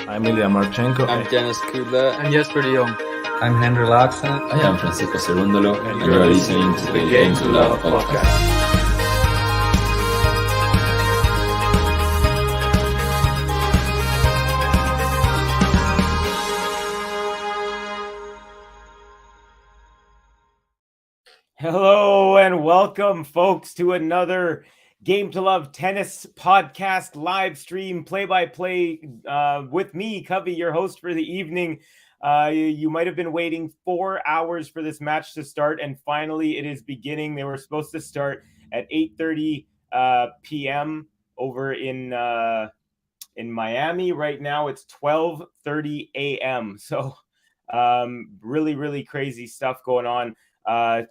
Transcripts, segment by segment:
I'm Ilya Marchenko. I'm Dennis Kudla. I'm Jesper de Jong. I'm Henry Laaksen. I am Francisco Cerundolo, and you are listening to the Game to Love podcast. Hello and welcome, folks, to another Game to Love Tennis podcast live stream play-by-play with me, Covey, your host for the evening. You might have been waiting 4 hours for this match to start, and finally it is beginning. They were supposed to start at 8:30 p.m. over in Miami. Right now it's 12:30 a.m. So really, really crazy stuff going on.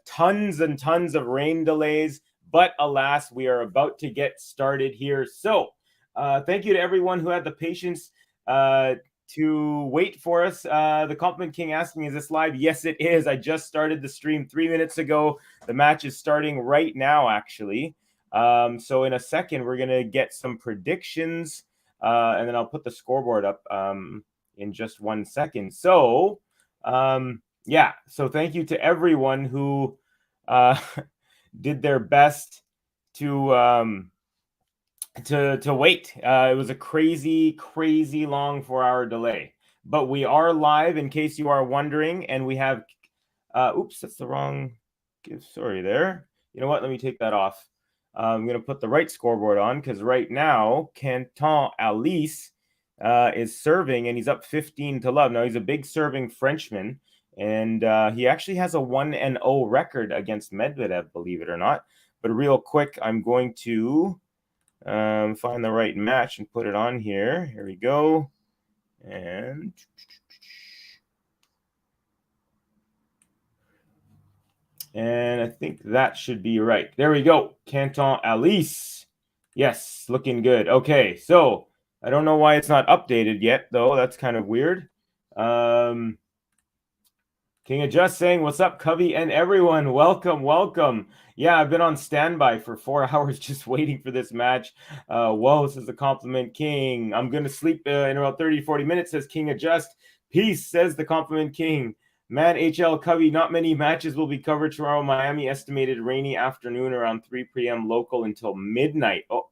Tons and tons of rain delays, but alas, we are about to get started here. So thank you to everyone who had the patience to wait for us. The Compliment King asking, is this live? Yes, it is. I just started the stream 3 minutes ago. The match is starting right now, actually. So in a second, we're going to get some predictions, and then I'll put the scoreboard up in just 1 second. So, yeah, so thank you to everyone who did their best to wait. It was a crazy long 4-hour delay, but we are live in case you are wondering, and we have oops, that's the wrong sorry there. You know what, let me take that off. I'm going to put the right scoreboard on because right now Quentin HALYS is serving, and he's up 15-0. Now he's a big serving Frenchman, and he actually has a 1-0 record against Medvedev, believe it or not. But real quick, I'm going to find the right match and put it on here. Here we go. And I think that should be right. There we go. Quentin HALYS. Yes, looking good. Okay, so I don't know why it's not updated yet, though. That's kind of weird. King of Just saying, what's up, Covey and everyone? Welcome. Yeah, I've been on standby for 4 hours just waiting for this match. Whoa, says the compliment king. I'm going to sleep in about 30 to 40 minutes, says King of Just. Peace, says the compliment king. Man, HL Covey, not many matches will be covered tomorrow. Miami estimated rainy afternoon around 3 p.m. local until midnight. Yeah,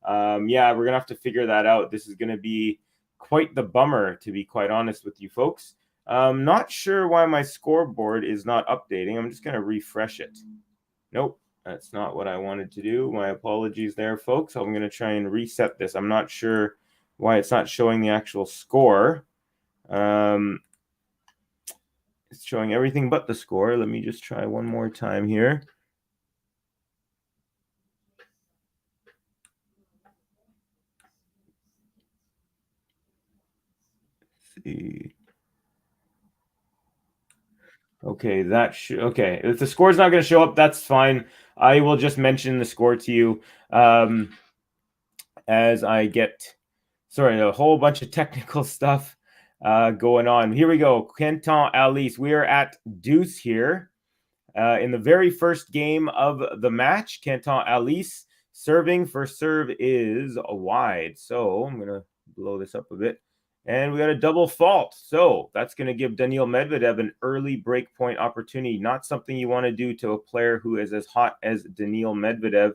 we're going to have to figure that out. This is going to be quite the bummer, to be quite honest with you folks. Not sure why my scoreboard is not updating. I'm just going to refresh it. Nope, that's not what I wanted to do. My apologies there, folks. I'm going to try and reset this. I'm not sure why it's not showing the actual score. It's showing everything but the score. Let me just try one more time here. Let's see. Okay, okay. If the score's not going to show up, that's fine. I will just mention the score to you as I get, a whole bunch of technical stuff going on. Here we go. Quentin, HALYS. We are at deuce here in the very first game of the match. Quentin, HALYS serving. First serve is a wide. So I'm going to blow this up a bit. And we got a double fault. So that's going to give Daniil Medvedev an early break point opportunity. Not something you want to do to a player who is as hot as Daniil Medvedev.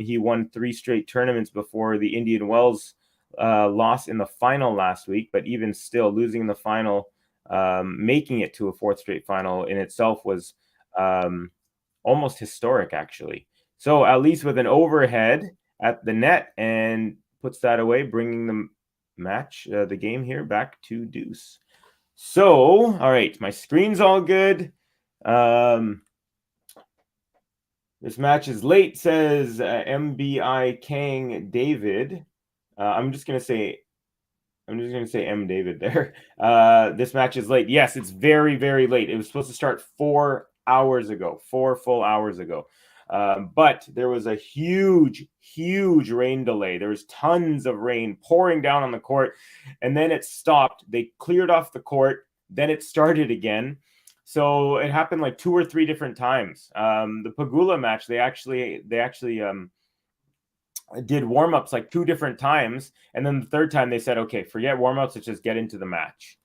He won 3 straight tournaments before the Indian Wells loss in the final last week. But even still, losing in the final, making it to a 4th straight final in itself was almost historic, actually. So HALYS with an overhead at the net and puts that away, bringing the match, the game here back to deuce. So, all right, my screen's all good. This match is late, says MBI Kang David. I'm just gonna say M David there. This match is late. Yes, it's very, very late. It was supposed to start 4 hours ago, 4 full hours ago. But there was a huge rain delay. There was tons of rain pouring down on the court, and then it stopped. They cleared off the court, then it started again. So it happened like 2 or 3 different times. The Pagula match, they actually did warm-ups like 2 different times, and then the third time they said, okay, forget warm-ups, let's just get into the match.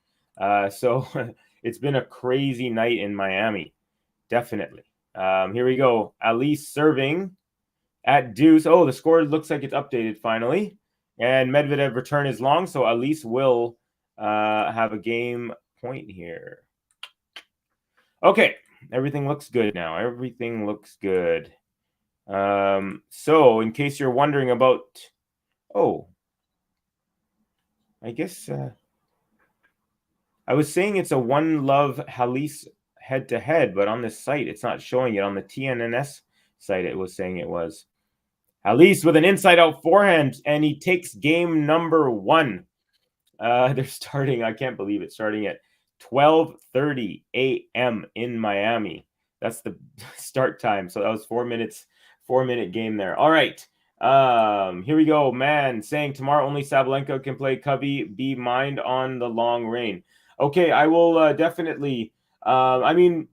So it's been a crazy night in Miami, definitely. Here we go. HALYS serving at deuce. Oh, the score looks like it's updated finally. And Medvedev return is long, so HALYS will have a game point here. Okay, everything looks good now. Everything looks good. So in case you're wondering about, I guess I was saying it's a One Love HALYS head-to-head, but on this site, it's not showing it. On the TNNS site, it was saying it was. HALYS with an inside-out forehand, and he takes game number 1. They're starting, I can't believe it, starting at 12:30 a.m. in Miami. That's the start time. So that was 4-minute game there. All right. Here we go. Man saying tomorrow only Sabalenka can play. Covey, be mind on the long rain. Okay, I will definitely. I mean,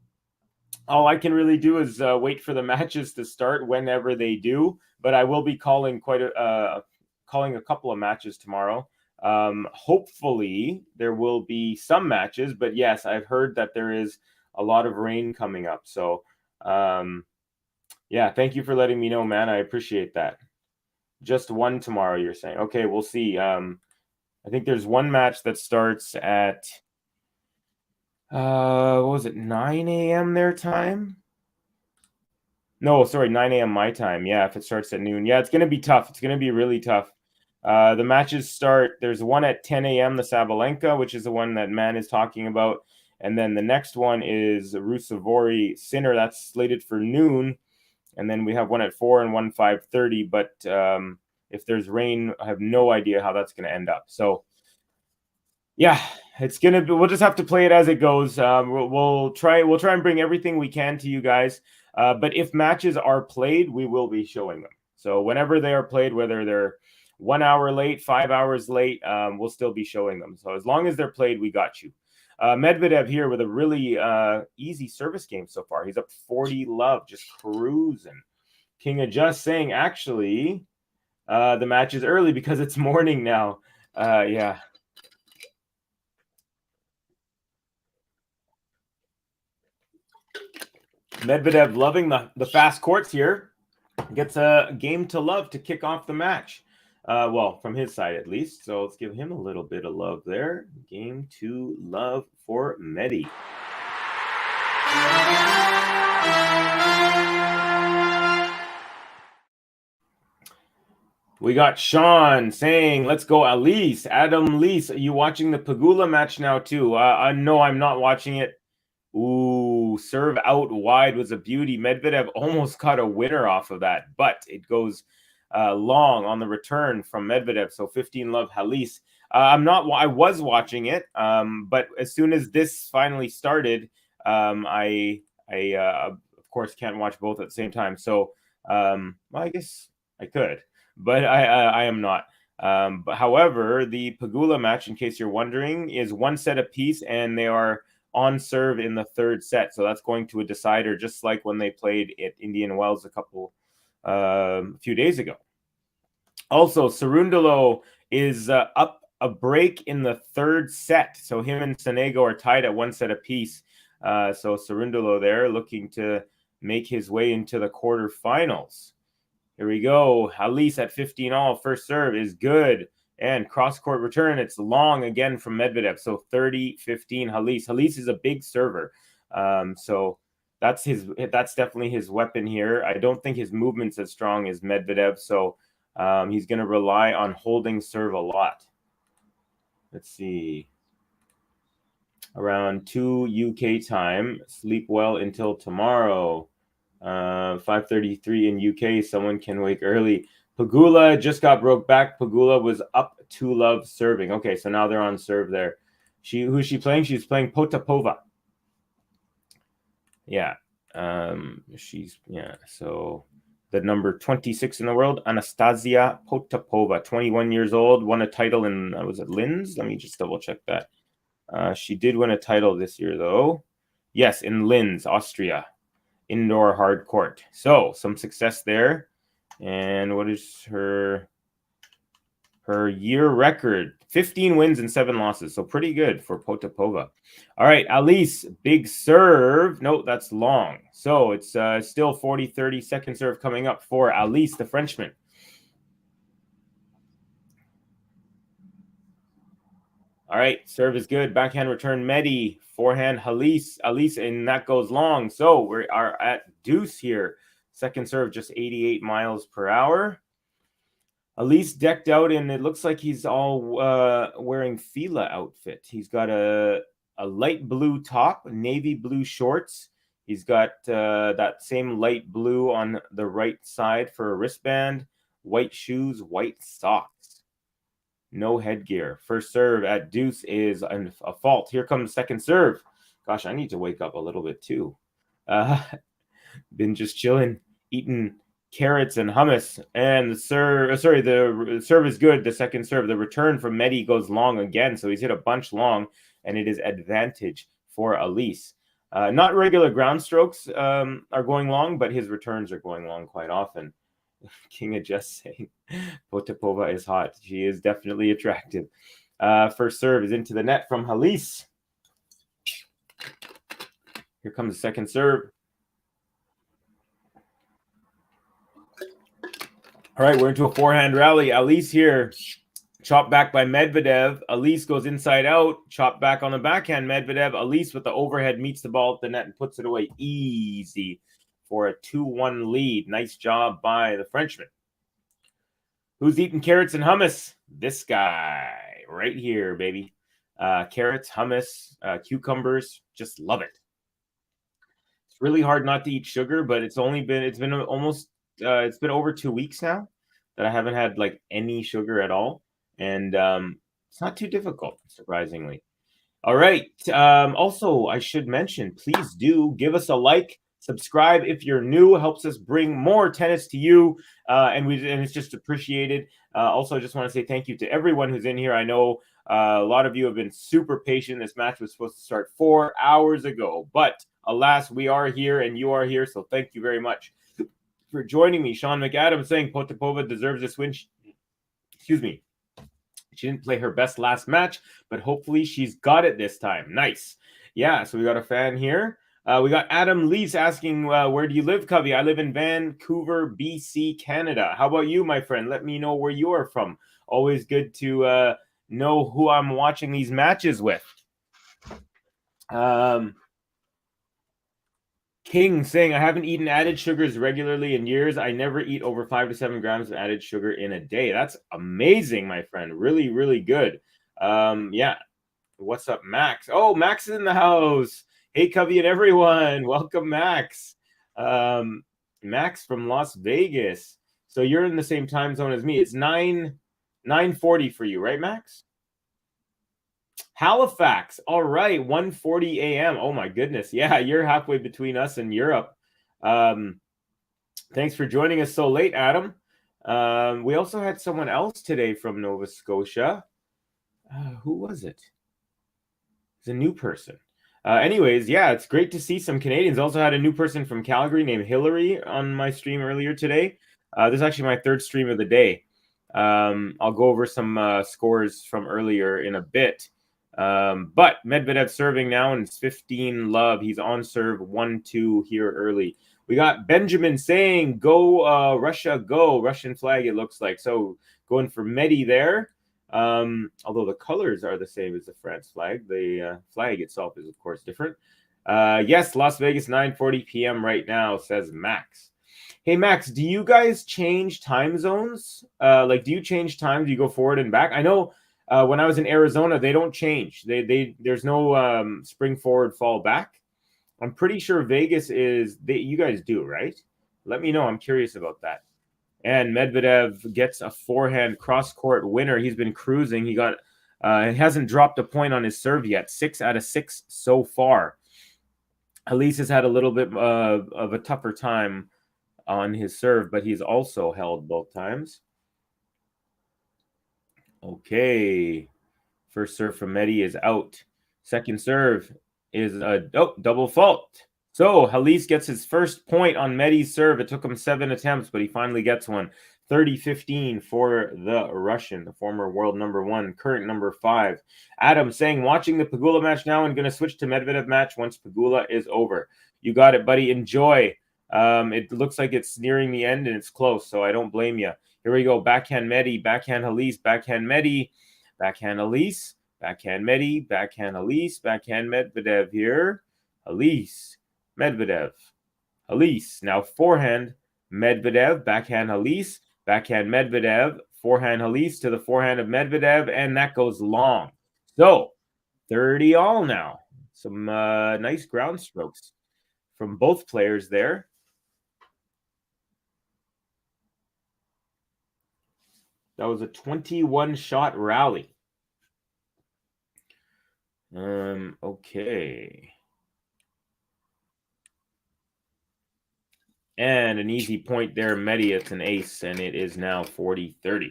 all I can really do is wait for the matches to start whenever they do. But I will be calling calling a couple of matches tomorrow. Hopefully there will be some matches, but yes, I've heard that there is a lot of rain coming up. So, yeah, thank you for letting me know, man. I appreciate that. Just one tomorrow, you're saying. Okay, we'll see. I think there's one match that starts at what was it, 9 a.m. their time? No, sorry, 9 a.m. my time. Yeah, if it starts at noon. Yeah, it's going to be tough. It's going to be really tough. The matches start, there's one at 10 a.m., the Sabalenka, which is the one that Man is talking about. And then the next one is Rusevori Sinner. That's slated for noon. And then we have one at 4 and one 5:30. But if there's rain, I have no idea how that's going to end up. So, yeah, it's going to be, we'll just have to play it as it goes. We'll try and bring everything we can to you guys. But if matches are played, we will be showing them. So whenever they are played, whether they're 1 hour late, 5 hours late, we'll still be showing them. So as long as they're played, we got you. Medvedev here with a really easy service game so far. He's up 40 love, just cruising. King of Just saying, actually, the match is early because it's morning now. Yeah. Medvedev loving the fast courts here. Gets a game to love to kick off the match. Well, from his side at least. So let's give him a little bit of love there. Game to love for Medi. We got Sean saying, let's go, HALYS. Adam Lees, are you watching the Pegula match now too? No, I'm not watching it. Ooh, serve out wide was a beauty. Medvedev almost got a winner off of that, but it goes long on the return from Medvedev. So 15 love HALYS. I was watching it, but as soon as this finally started, I of course can't watch both at the same time. So well, I guess I could, but I am not. But however, the Pegula match, in case you're wondering, is one set apiece, and they are on serve in the third set. So that's going to a decider, just like when they played at Indian Wells a few days ago. Also, Cerundolo is up a break in the third set. So him and Sonego are tied at one set apiece. So Cerundolo there looking to make his way into the quarterfinals. Here we go. HALYS at 15 all. First serve is good. And cross-court return, it's long again from Medvedev. So 30-15 HALYS. HALYS is a big server. So that's definitely his weapon here. I don't think his movement's as strong as Medvedev. So he's going to rely on holding serve a lot. Let's see. Around 2 UK time. Sleep well until tomorrow. 5:33 in UK. Someone can wake early. Pegula just got broke back. Pegula was up 2 love serving. Okay, so now they're on serve there. Who's she playing? She's playing Potapova. Yeah. So the number 26 in the world, Anastasia Potapova, 21 years old, won a title in, was it Linz? Let me just double check that. She did win a title this year, though. Yes, in Linz, Austria, indoor hard court. So some success there. And what is her year record? 15 wins and 7 losses. So pretty good for Potapova. All right, HALYS, big serve. No, that's long. So it's still 40-30. Second serve coming up for HALYS, the Frenchman. All right, serve is good. Backhand return, Medi. Forehand, HALYS, and that goes long. So we are at deuce here. Second serve, just 88 miles per hour. HALYS decked out, and it looks like he's all wearing Fila outfit. He's got a light blue top, navy blue shorts. He's got that same light blue on the right side for a wristband, white shoes, white socks. No headgear. First serve at deuce is a fault. Here comes second serve. Gosh, I need to wake up a little bit too. Been just chilling, eating carrots and hummus. And the serve is good. The second serve, the return from Medi goes long again. So he's hit a bunch long, and it is advantage for HALYS. Not regular ground strokes are going long, but his returns are going long quite often. King of Just saying Potapova is hot. She is definitely attractive. First serve is into the net from HALYS. Here comes the second serve. All right, we're into a forehand rally. HALYS here. Chopped back by Medvedev. HALYS goes inside out. Chopped back on the backhand. Medvedev. HALYS with the overhead meets the ball at the net and puts it away easy for a 2-1 lead. Nice job by the Frenchman. Who's eating carrots and hummus? This guy right here, baby. Carrots, hummus, cucumbers. Just love it. It's really hard not to eat sugar, but it's been over 2 weeks now that I haven't had like any sugar at all. And it's not too difficult, surprisingly. All right. Also, I should mention, please do give us a like, subscribe if you're new. Helps us bring more tennis to you, and it's just appreciated. Also, I just want to say thank you to everyone who's in here. I know A lot of you have been super patient. This match was supposed to start 4 hours ago, but alas, we are here and you are here, so thank you very much for joining me. Sean McAdams saying Potapova deserves this win. Excuse me. She didn't play her best last match, but hopefully she's got it this time. Nice. Yeah, so we got a fan here. We got Adam Lees asking, where do you live, Covey? I live in Vancouver, BC, Canada. How about you, my friend? Let me know where you are from. Always good to know who I'm watching these matches with. King saying, I haven't eaten added sugars regularly in years. I never eat over 5 to 7 grams of added sugar in a day. That's amazing, my friend. Really, really good. Yeah. What's up, Max? Oh, Max is in the house. Hey, Covey and everyone. Welcome, Max. Max from Las Vegas. So you're in the same time zone as me. It's 9:40 for you, right, Max? Halifax. All right, 1:40 a.m. Oh my goodness. Yeah, you're halfway between us and Europe. Thanks for joining us so late, Adam. We also had someone else today from Nova Scotia. Who was it? It's a new person. Anyways, yeah, it's great to see some Canadians. Also had a new person from Calgary named Hillary on my stream earlier today. This is actually my third stream of the day. I'll go over some scores from earlier in a bit. But Medvedev serving now, and it's 15 love. He's on serve 1-2 here early. We got Benjamin saying, go Russia, go. Russian flag, it looks like. So going for Medi there. Although the colors are the same as the France flag. The flag itself is, of course, different. Yes, Las Vegas, 9:40 p.m. right now, says Max. Hey, Max, do you guys change time zones? Do you change time? Do you go forward and back? I know when I was in Arizona, they don't change. There's no spring forward, fall back. I'm pretty sure Vegas is. You guys do, right? Let me know. I'm curious about that. And Medvedev gets a forehand cross-court winner. He's been cruising. He hasn't dropped a point on his serve yet. 6 out of 6 so far. HALYS has had a little bit of a tougher time on his serve, but he's also held both times. Okay. First serve from Medi is out. Second serve is a double fault. So HALYS gets his first point on Medi's serve. It took him 7 attempts, but he finally gets one. 30-15 for the Russian, the former world number 1, current number 5. Adam saying, watching the Pegula match now and going to switch to Medvedev match once Pegula is over. You got it, buddy. Enjoy. It looks like it's nearing the end and it's close, so I don't blame you. Here we go. Backhand Medi, backhand HALYS, backhand Medi, backhand HALYS, backhand Medi, backhand HALYS, backhand Medvedev here. HALYS, Medvedev, HALYS. Now forehand Medvedev, backhand HALYS, backhand Medvedev, forehand HALYS to the forehand of Medvedev, and that goes long. So 30 all now. Some nice ground strokes from both players there. That was a 21-shot rally. Okay. And an easy point there, Medi. It's an ace, and it is now 40-30.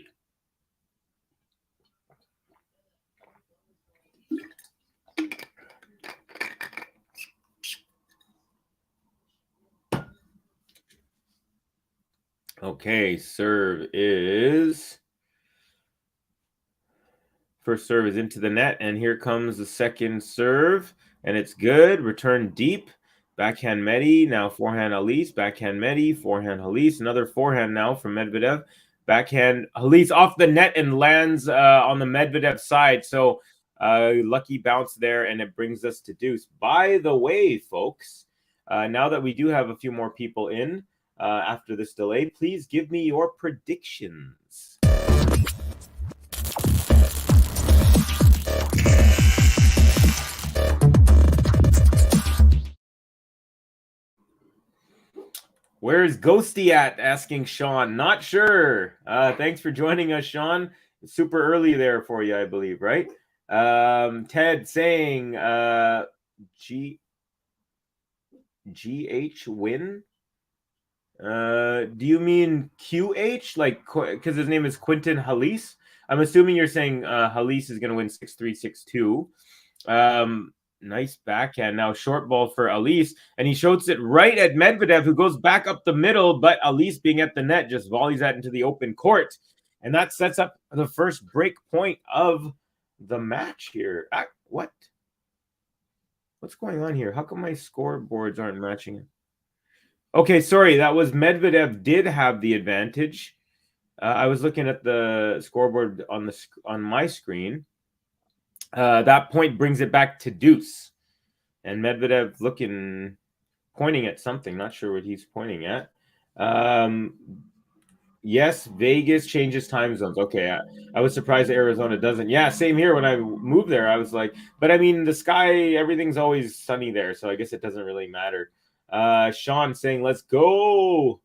Okay, serve is... First serve is into the net, and here comes the second serve, and it's good. Return deep. Backhand Medi, now forehand HALYS, backhand Medi, forehand HALYS, another forehand now from Medvedev. Backhand HALYS off the net and lands on the Medvedev side. So lucky bounce there, and it brings us to deuce. By the way, folks, now that we do have a few more people in after this delay, please give me your predictions. Where's Ghosty at? Asking Sean. Not sure. Thanks for joining us, Sean. It's super early there for you, I believe, right? Ted saying GH win. Do you mean QH? Like, because his name is Quentin HALYS? I'm assuming you're saying HALYS is going to win 6-3, 6-2. Nice backhand. Now short ball for HALYS, and he shoots it right at Medvedev, who goes back up the middle, but HALYS, being at the net, just volleys that into the open court. And that sets up the first break point of the match here. What's going on here? How come my scoreboards aren't matching it? Okay, sorry. That was Medvedev did have the advantage. I was looking at the scoreboard on my screen. That point brings it back to deuce. And Medvedev pointing at something. Not sure what he's pointing at. Yes, Vegas changes time zones. Okay, I was surprised Arizona doesn't. Yeah, same here. When I moved there, I was like, but I mean, the sky, everything's always sunny there, so I guess it doesn't really matter. Sean saying, let's go.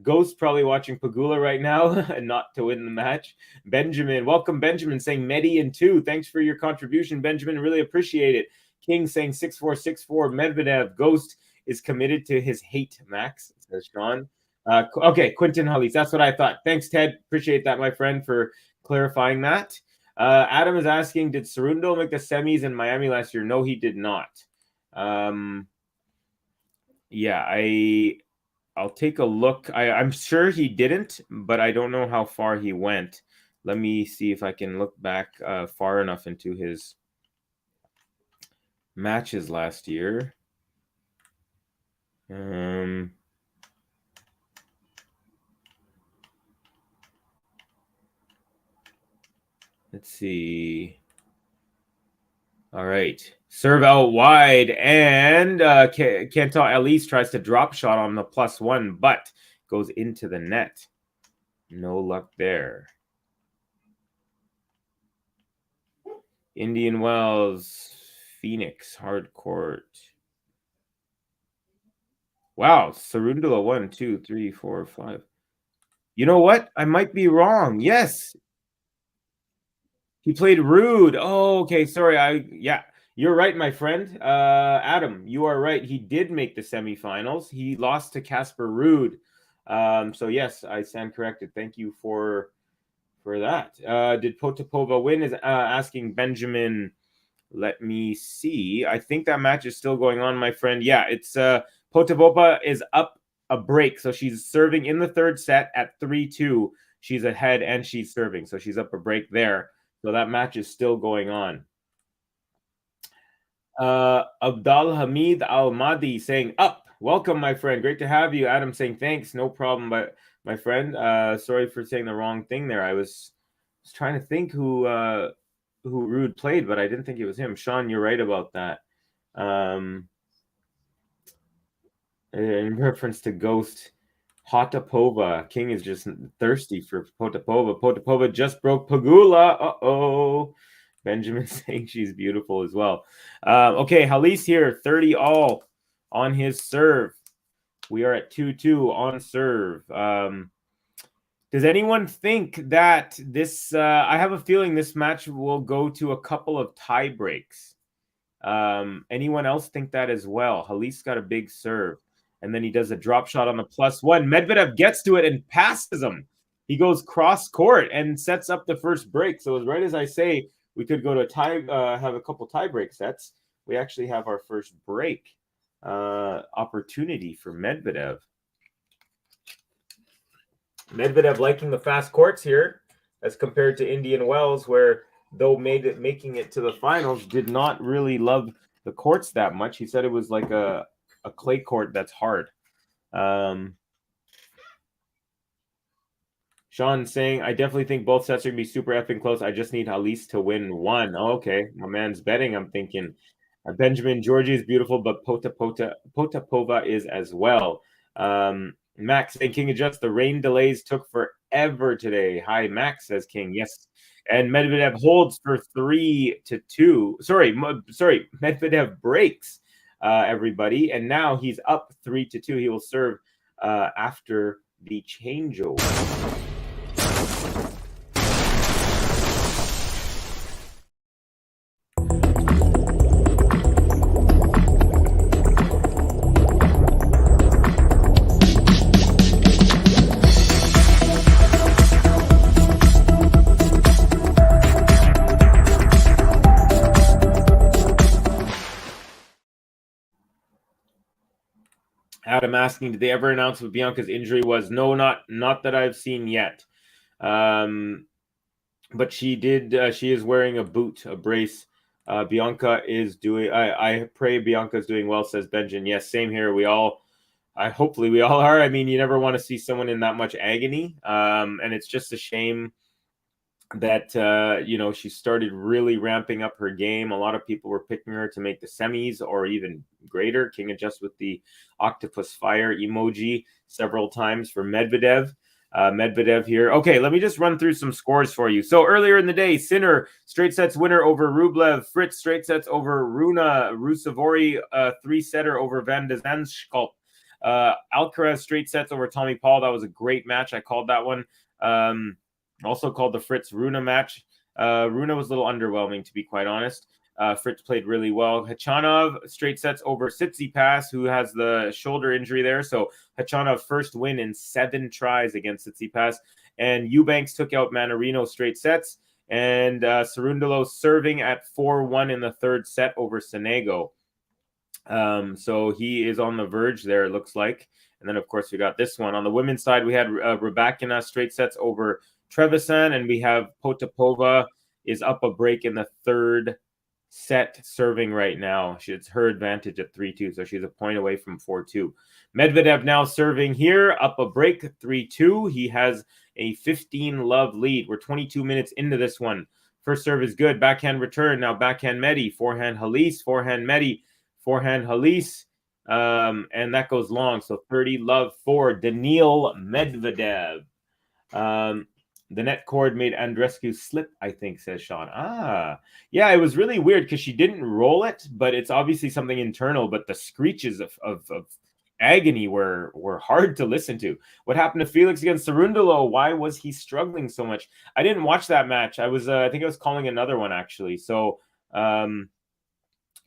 Ghost probably watching Pagula right now and not to win the match. Benjamin, welcome Benjamin, saying Medi in 2. Thanks for your contribution, Benjamin. Really appreciate it. King saying 6-4, 6-4. Medvedev. Ghost is committed to his hate, Max, says Sean. Okay, Quentin HALYS. That's what I thought. Thanks, Ted. Appreciate that, my friend, for clarifying that. Adam is asking, did Cerundolo make the semis in Miami last year? No, he did not. Yeah, I'll take a look. I'm sure he didn't, but I don't know how far he went. Let me see if I can look back far enough into his matches last year. Let's see. All right. Serve out wide, and Quentin at least tries to drop shot on the +1, but goes into the net. No luck there. Indian Wells, Phoenix, hard court. Wow, Cerundolo 1, 2, 3, 4, 5. You know what? I might be wrong. Yes. He played Rude. Oh, okay. Sorry. Yeah. You're right, my friend. Adam, you are right. He did make the semifinals. He lost to Casper Ruud. So yes, I stand corrected. Thank you for that. Did Potapova win? Is asking Benjamin. Let me see. I think that match is still going on, my friend. Yeah, it's Potapova is up a break. So she's serving in the third set at 3-2. She's ahead and she's serving. So she's up a break there. So that match is still going on. Abdal Hamid Al-Madi saying up. Welcome, my friend. Great to have you. Adam saying thanks. No problem, but my friend. Sorry for saying the wrong thing there. I was trying to think who Ruud played, but I didn't think it was him. Sean, you're right about that. In reference to Ghost, Potapova. King is just thirsty for Potapova. Potapova just broke Pagula. Uh-oh. Benjamin saying she's beautiful as well. Okay, HALYS here, 30 all on his serve. We are at 2-2 on serve. Does anyone think that this... I have a feeling this match will go to a couple of tie breaks. Anyone else think that as well? HALYS got a big serve. And then he does a drop shot on the +1. Medvedev gets to it and passes him. He goes cross court and sets up the first break. So as right as I say, we could go to a tie, have a couple tie break sets. We actually have our first break opportunity for Medvedev. Medvedev liking the fast courts here as compared to Indian Wells, where though making it to the finals, did not really love the courts that much. He said it was like a clay court that's hard. Sean saying, I definitely think both sets are going to be super effing close. I just need HALYS to win one. Oh, okay. My man's betting, I'm thinking. Benjamin, Georgie is beautiful, but Potapova is as well. Max saying, King adjust. The rain delays took forever today. Hi, Max, says King. Yes. And Medvedev holds for 3-2. Sorry, Medvedev breaks. Everybody, and now he's up 3-2. He will serve after the changeover. Adam asking, did they ever announce what Bianca's injury was? No, not that I've seen yet. But she did. She is wearing a boot, a brace. Bianca is doing. I pray Bianca's doing well, says Benjamin. Yes, same here. Hopefully we all are. I mean, you never want to see someone in that much agony. And it's just a shame that she started really ramping up her game. A lot of people were picking her to make the semis or even greater. King adjust with the octopus fire emoji several times for Medvedev. Medvedev here. Okay, let me just run through some scores for you. So earlier in the day, Sinner straight sets winner over Rublev. Fritz straight sets over Runa. Rusevori 3-setter over Van de Zandschulp. Alcaraz straight sets over Tommy Paul. That was a great match. I called that one. Also called the Fritz Runa match. Runa was a little underwhelming, to be quite honest. Fritz played really well. Khachanov straight sets over Tsitsipas, who has the shoulder injury there. So Khachanov first win in 7 tries against Tsitsipas. And Eubanks took out Manarino straight sets. And Cerundolo serving at 4-1 in the third set over Sonego. So he is on the verge there, it looks like. And then, of course, we got this one. On the women's side, we had Rybakina straight sets over Trevisan, and we have Potapova is up a break in the third set serving right now. It's her advantage at 3-2, so she's a point away from 4-2. Medvedev now serving here, up a break, 3-2. He has a 15-love lead. We're 22 minutes into this one. First serve is good. Backhand return. Now backhand Medi. Forehand HALYS. Forehand Medi. Forehand HALYS. And that goes long. So 30-love for Daniil Medvedev. The net cord made Andreescu slip, I think, says Sean. Yeah, it was really weird because she didn't roll it, but it's obviously something internal. But the screeches of agony were hard to listen to. What happened to Felix against Cerundolo? Why was he struggling so much? I didn't watch that match. I think I was calling another one, actually. So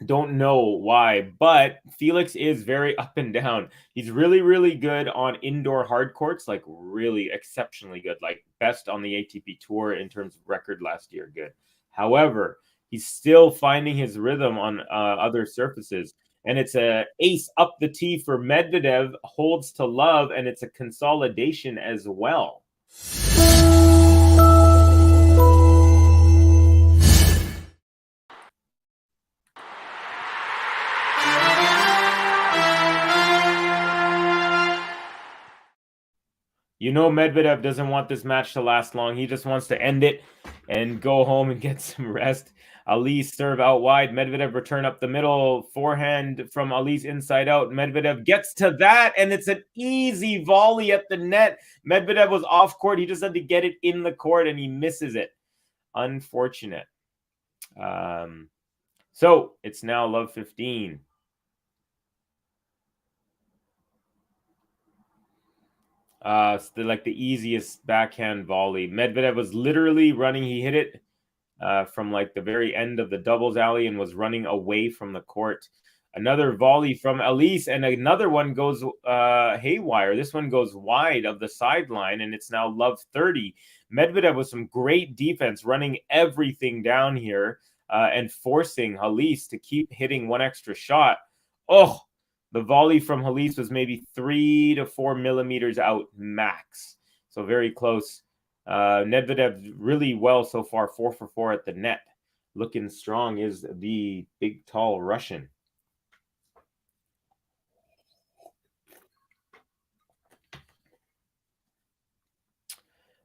don't know why, but Felix is very up and down. He's really, really good on indoor hard courts, like really exceptionally good, like best on the ATP Tour in terms of record last year. Good. However, he's still finding his rhythm on other surfaces. And it's a ace up the tee for Medvedev, holds to love, and it's a consolidation as well. You know Medvedev doesn't want this match to last long. He just wants to end it and go home and get some rest. Ali serve out wide. Medvedev return up the middle. Forehand from Ali's inside out. Medvedev gets to that, and it's an easy volley at the net. Medvedev was off court. He just had to get it in the court, and he misses it. Unfortunate. So it's now love 15. Like the easiest backhand volley. Medvedev was literally running. He hit it from like the very end of the doubles alley and was running away from the court. Another volley from Elise, and another one goes haywire. This one goes wide of the sideline, and it's now love 30. Medvedev with some great defense, running everything down here and forcing HALYS to keep hitting one extra shot. Oh, the volley from HALYS was maybe 3 to 4 millimeters out max. So very close. Medvedev really well so far, 4 for 4 at the net. Looking strong is the big, tall Russian.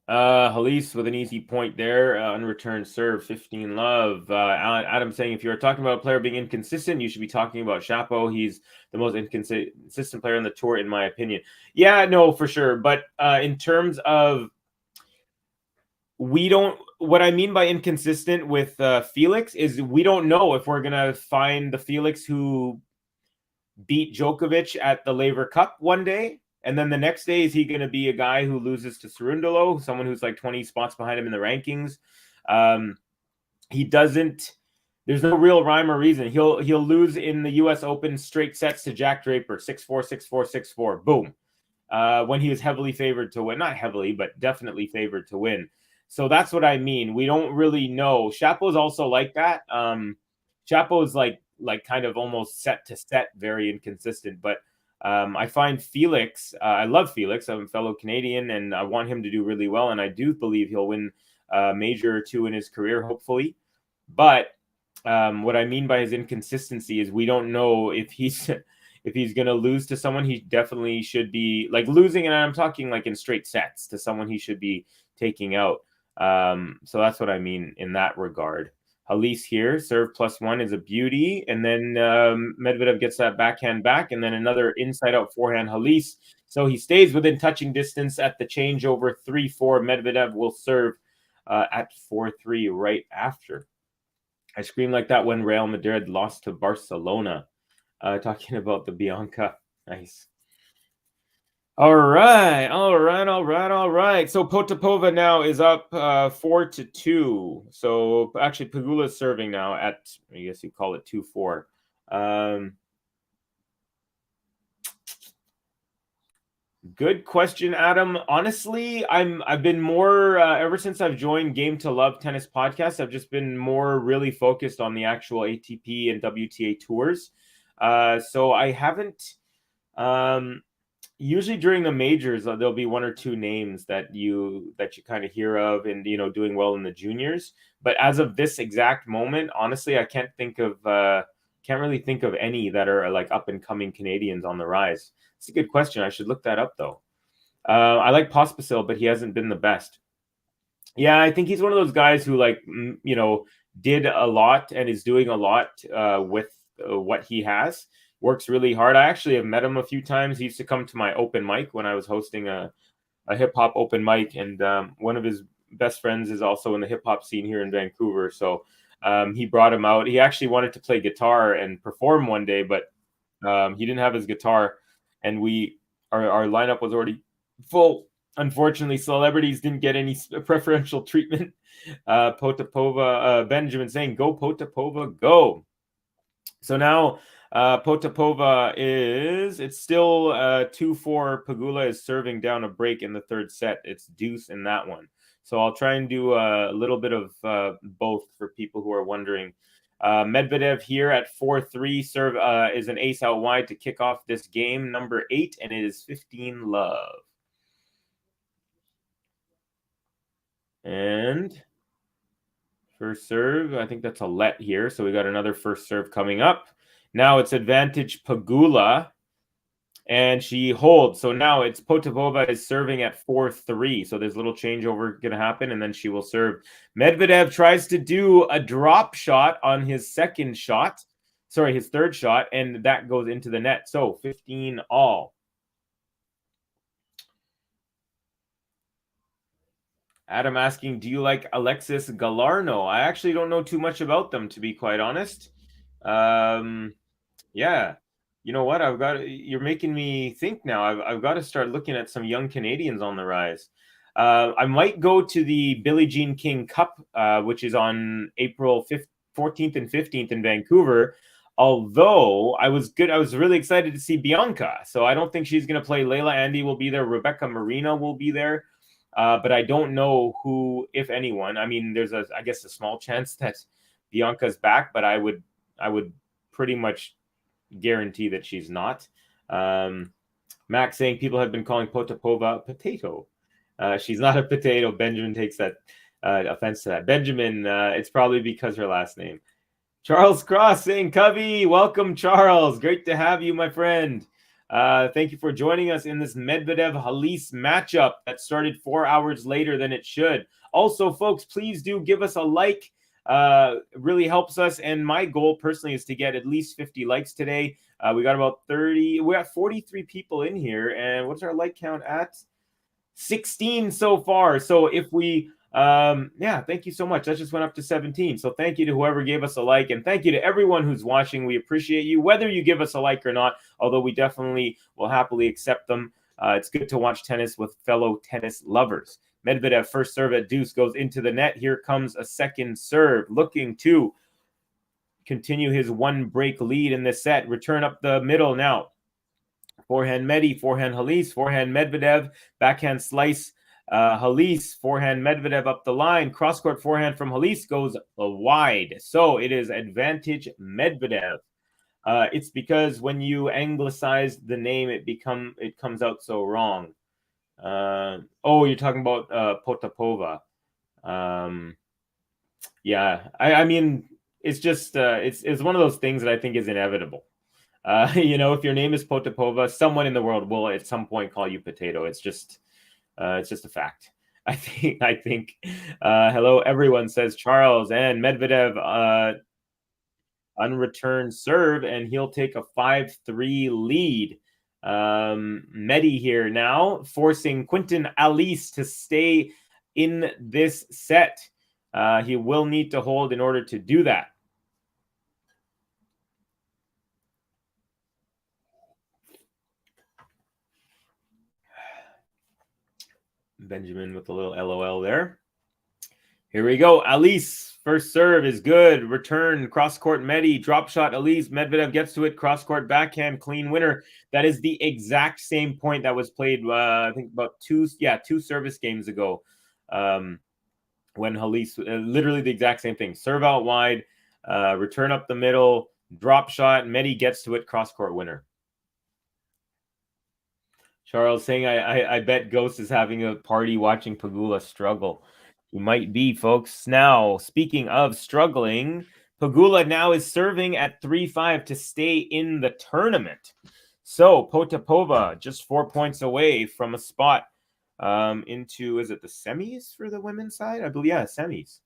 HALYS with an easy point there. Unreturned serve, 15 love. Adam saying, if you're talking about a player being inconsistent, you should be talking about Shapo. He's the most inconsistent player on the tour, in my opinion. Yeah, no, for sure. But in terms of what I mean by inconsistent with Felix is we don't know if we're going to find the Felix who beat Djokovic at the Laver Cup one day. And then the next day, is he going to be a guy who loses to Cerundolo, someone who's like 20 spots behind him in the rankings? He doesn't. There's no real rhyme or reason. He'll lose in the U.S. Open straight sets to Jack Draper, 6-4, 6-4, 6-4. Boom. When he was heavily favored to win. Not heavily, but definitely favored to win. So that's what I mean. We don't really know. Shapo's also like that. Shapo's like kind of almost set to set, very inconsistent. But I find Felix, I love Felix. I'm a fellow Canadian, and I want him to do really well. And I do believe he'll win a major or two in his career, hopefully. But what I mean by his inconsistency is we don't know if he's going to lose to someone he definitely should be like losing, and I'm talking like in straight sets to someone he should be taking out. So that's what I mean in that regard. HALYS here, serve +1 is a beauty, and then Medvedev gets that backhand back, and then another inside-out forehand HALYS. So he stays within touching distance at the changeover 3-4. Medvedev will serve at 4-3 right after. I screamed like that when Real Madrid lost to Barcelona. Talking about the Bianca. Nice. All right. So Potapova now is up 4-2. So actually Pegula is serving now at, I guess you call it 2-4. Good question, Adam. Honestly, I've been more ever since I've joined Game to Love Tennis podcast. I've just been more really focused on the actual ATP and WTA tours. So I haven't. Usually during the majors, there'll be one or two names that you kind of hear of, and doing well in the juniors. But as of this exact moment, honestly, I can't really think of any that are like up and coming Canadians on the rise. It's a good question. I should look that up though. I like Pospisil, but he hasn't been the best. Yeah, I think he's one of those guys who did a lot and is doing a lot with what he has. Works really hard. I actually have met him a few times. He used to come to my open mic when I was hosting a hip hop open mic, and one of his best friends is also in the hip hop scene here in Vancouver. So he brought him out. He actually wanted to play guitar and perform one day, but he didn't have his guitar, and our lineup was already full. Unfortunately, celebrities didn't get any preferential treatment. Potapova, Benjamin saying, "Go Potapova, go!" So now Potapova it's still 2-4. Pegula is serving down a break in the third set. It's deuce in that one. So I'll try and do a little bit of both for people who are wondering. Medvedev here at 4-3 serve is an ace out wide to kick off this game, number 8, and it is 15-love. And first serve, I think that's a let here. So we got another first serve coming up. Now it's advantage Pegula, and she holds. So now it's Potapova is serving at 4-3. So there's a little changeover going to happen, and then she will serve. Medvedev tries to do a drop shot on his third shot, and that goes into the net. So 15 all. Adam asking, do you like Alexis Galarno? I actually don't know too much about them, to be quite honest. Yeah. You know what? You're making me think now. I've got to start looking at some young Canadians on the rise. I might go to the Billie Jean King Cup, which is on April 14th and 15th in Vancouver. Although I was really excited to see Bianca. So I don't think she's going to play. Layla Andy will be there. Rebecca Marina will be there. But I don't know who, if anyone. I mean, there's I guess a small chance that Bianca's back, but I would pretty much guarantee that she's not. Max saying people have been calling Potapova a potato. She's not a potato. Benjamin takes that offense to that. Benjamin, it's probably because her last name. Charles Cross saying, Covey, welcome, Charles. Great to have you, my friend. Thank you for joining us in this Medvedev-HALYS matchup that started 4 hours later than it should. Also, folks, please do give us a like. It really helps us. And my goal personally is to get at least 50 likes today. We got about 30. We got 43 people in here. And what's our like count at? 16 so far. So if we... thank you so much. That just went up to 17. So thank you to whoever gave us a like, and thank you to everyone who's watching. We appreciate you, whether you give us a like or not, although we definitely will happily accept them. It's good to watch tennis with fellow tennis lovers. Medvedev first serve at deuce goes into the net. Here comes a second serve, looking to continue his one break lead in this set. Return up the middle now. Forehand Medi, forehand HALYS, forehand Medvedev, backhand slice. HALYS, forehand Medvedev up the line. Cross-court forehand from HALYS goes wide. So it is advantage Medvedev. It's because when you anglicize the name, it comes out so wrong. Oh, you're talking about Potapova. Yeah, I mean, it's just it's one of those things that I think is inevitable. If your name is Potapova, someone in the world will at some point call you potato. It's just a fact. I think. Hello, everyone, says Charles, and Medvedev unreturned serve, and he'll take a 5-3 lead. Medi here now, forcing Quentin HALYS to stay in this set. He will need to hold in order to do that. Benjamin with a little LOL there. Here we go. HALYS, first serve is good. Return, cross-court Medi, drop shot HALYS. Medvedev gets to it, cross-court backhand, clean winner. That is the exact same point that was played, I think, about two service games ago. When HALYS, literally the exact same thing. Serve out wide, return up the middle, drop shot, Medi gets to it, cross-court winner. Charles saying, I bet Ghost is having a party watching Pegula struggle. He might be, folks. Now, speaking of struggling, Pegula now is serving at 3-5 to stay in the tournament. So, Potapova just 4 points away from a spot into, is it the semis for the women's side? I believe, yeah, semis.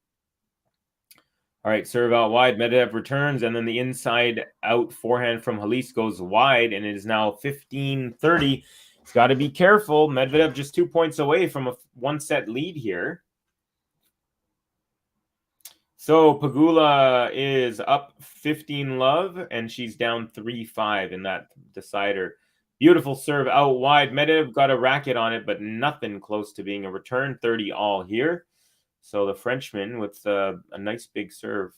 All right, serve out wide. Medvedev returns, and then the inside out forehand from HALYS goes wide, and it is now 15-30. He's got to be careful. Medvedev just 2 points away from a one-set lead here. So Pegula is up 15-love, and she's down 3-5 in that decider. Beautiful serve out wide. Medvedev got a racket on it, but nothing close to being a return. 30-all here. So the Frenchman with a nice big serve.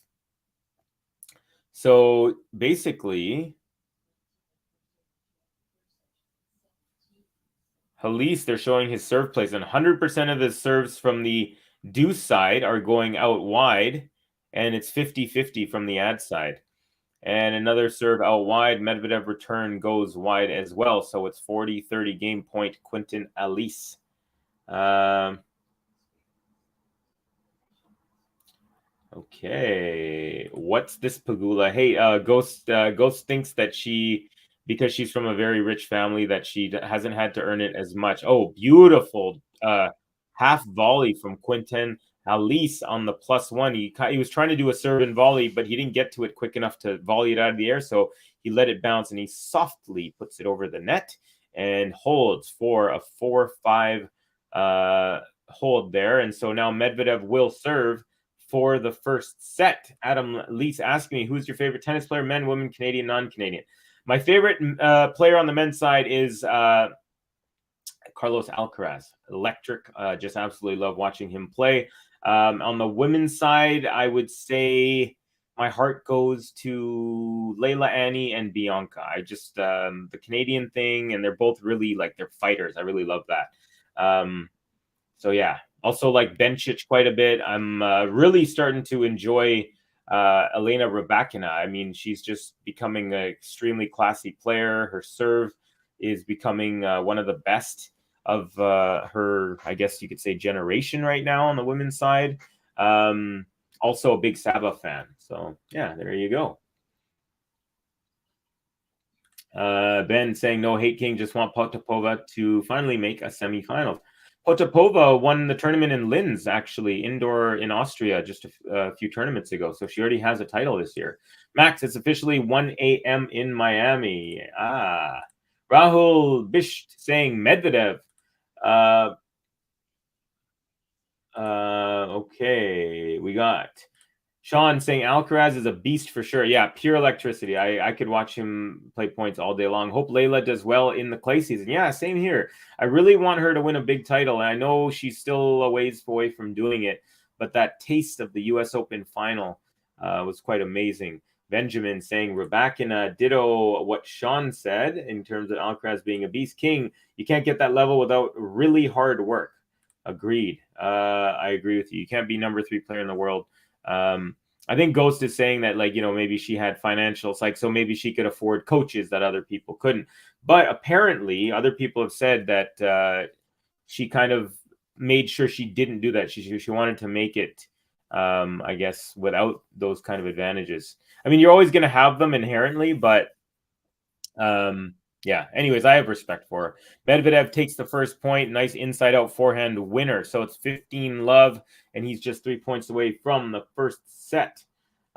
So basically, HALYS, they're showing his serve plays, and 100% of his serves from the deuce side are going out wide, and it's 50-50 from the ad side. And another serve out wide, Medvedev return goes wide as well. So it's 40-30 game point, Quentin HALYS. Okay, what's this Pegula? Hey, Ghost thinks that because she's from a very rich family, that she hasn't had to earn it as much. Oh, beautiful half volley from Quentin HALYS on the +1. He was trying to do a serve and volley, but he didn't get to it quick enough to volley it out of the air, so he let it bounce, and he softly puts it over the net and holds for a 4-5 hold there. And so now Medvedev will serve for the first set. Adam Lease asking me, who's your favorite tennis player, men, women, Canadian, non-Canadian? My favorite player on the men's side is Carlos Alcaraz. Electric. Just absolutely love watching him play. On the women's side, I would say my heart goes to Leila Annie and Bianca. I just the Canadian thing, and they're both really they're fighters. I really love that. So yeah, also like Bencic quite a bit. I'm really starting to enjoy Elena Rybakina. I mean, she's just becoming an extremely classy player. Her serve is becoming one of the best of her, I guess you could say, generation right now on the women's side. Also a big Saba fan. So yeah, there you go. Ben saying, no hate king, just want Potapova to finally make a semifinal. Potapova won the tournament in Linz, actually, indoor in Austria, just a few tournaments ago. So she already has a title this year. Max, it's officially 1 a.m. in Miami. Rahul Bisht saying Medvedev. Okay, we got Sean saying Alcaraz is a beast for sure. Yeah, pure electricity. I could watch him play points all day long. Hope Leila does well in the clay season. Yeah, same here. I really want her to win a big title, and I know she's still a ways away from doing it, but that taste of the U.S. Open final was quite amazing. Benjamin saying Rybakina, ditto what Sean said in terms of Alcaraz being a beast. King, you can't get that level without really hard work. Agreed. I agree with you. You can't be number 3 player in the world I think Ghost is saying that, like, maybe she had financials, like, so maybe she could afford coaches that other people couldn't. But apparently, other people have said that she kind of made sure she didn't do that. She wanted to make it, I guess, without those kind of advantages. I mean, you're always going to have them inherently, but yeah. Anyways, I have respect for her. Medvedev takes the first point. Nice inside-out forehand winner. So it's 15-love, and he's just 3 points away from the first set.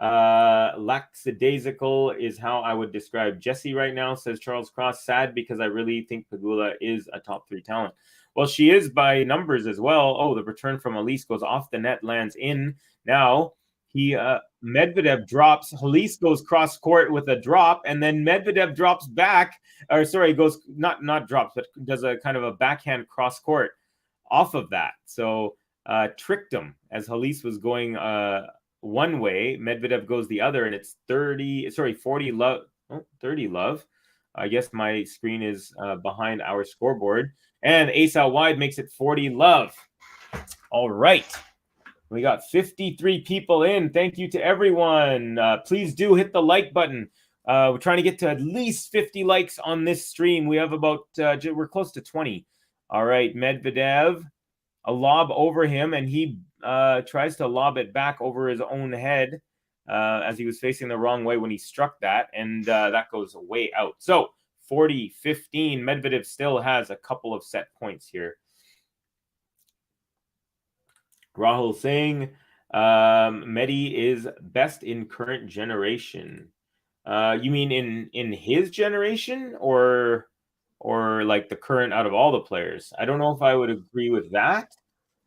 Lackadaisical is how I would describe Jessie right now, says Charles Cross. Sad because I really think Pegula is a top 3 talent. Well, she is by numbers as well. Oh, the return from HALYS goes off the net, lands in. Now Medvedev drops. HALYS goes cross court with a drop, and then Medvedev drops back, or sorry, goes not drops, but does a kind of a backhand cross court off of that. So tricked him as HALYS was going one way. Medvedev goes the other, and it's 40 love. Oh, 30 love. I guess my screen is behind our scoreboard. And ace out wide makes it 40 love. All right. We got 53 people in. Thank you to everyone. Please do hit the like button. We're trying to get to at least 50 likes on this stream. We have about, we're close to 20. All right, Medvedev, a lob over him, and he tries to lob it back over his own head as he was facing the wrong way when he struck that, and that goes way out. So 40-15, Medvedev still has a couple of set points here. Rahul saying, Medi is best in current generation. You mean in his generation, or like the current out of all the players? I don't know if I would agree with that.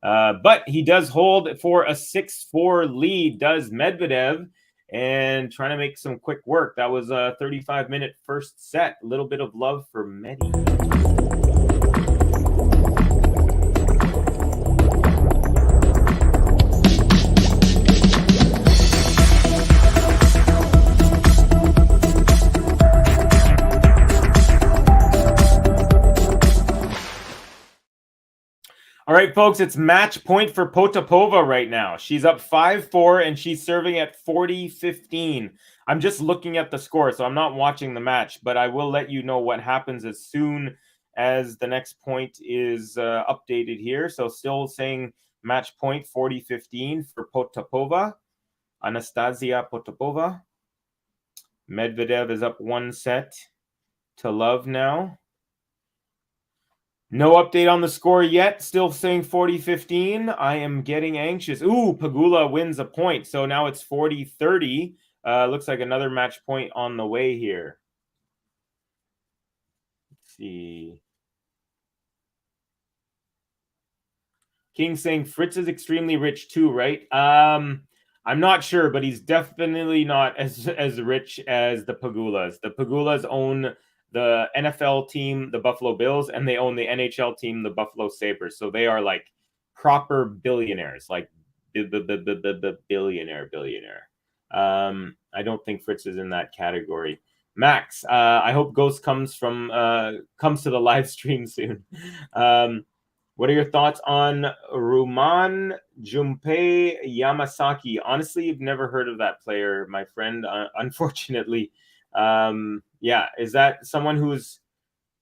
But he does hold for a 6-4 lead, does Medvedev, and trying to make some quick work. That was a 35-minute first set. A little bit of love for Medi. All right, folks, it's match point for Potapova right now. She's up 5-4, and she's serving at 40-15. I'm just looking at the score, so I'm not watching the match, but I will let you know what happens as soon as the next point is updated here. So still saying match point 40-15 for Potapova. Anastasia Potapova. Medvedev is up 1 set to love now. No update on the score yet. Still saying 40-15. I am getting anxious. Ooh, Pegula wins a point. So now it's 40-30. Looks like another match point on the way here. Let's see. King saying Fritz is extremely rich too, right? I'm not sure, but he's definitely not as rich as the Pegulas. The Pegulas own the NFL team, the Buffalo Bills, and they own the NHL team, the Buffalo Sabres. So they are like proper billionaires, like the billionaire. I don't think Fritz is in that category. Max, I hope Ghost comes to the live stream soon. What are your thoughts on Ruman Junpei Yamasaki? Honestly, you've never heard of that player, my friend, unfortunately. Yeah, is that someone who's...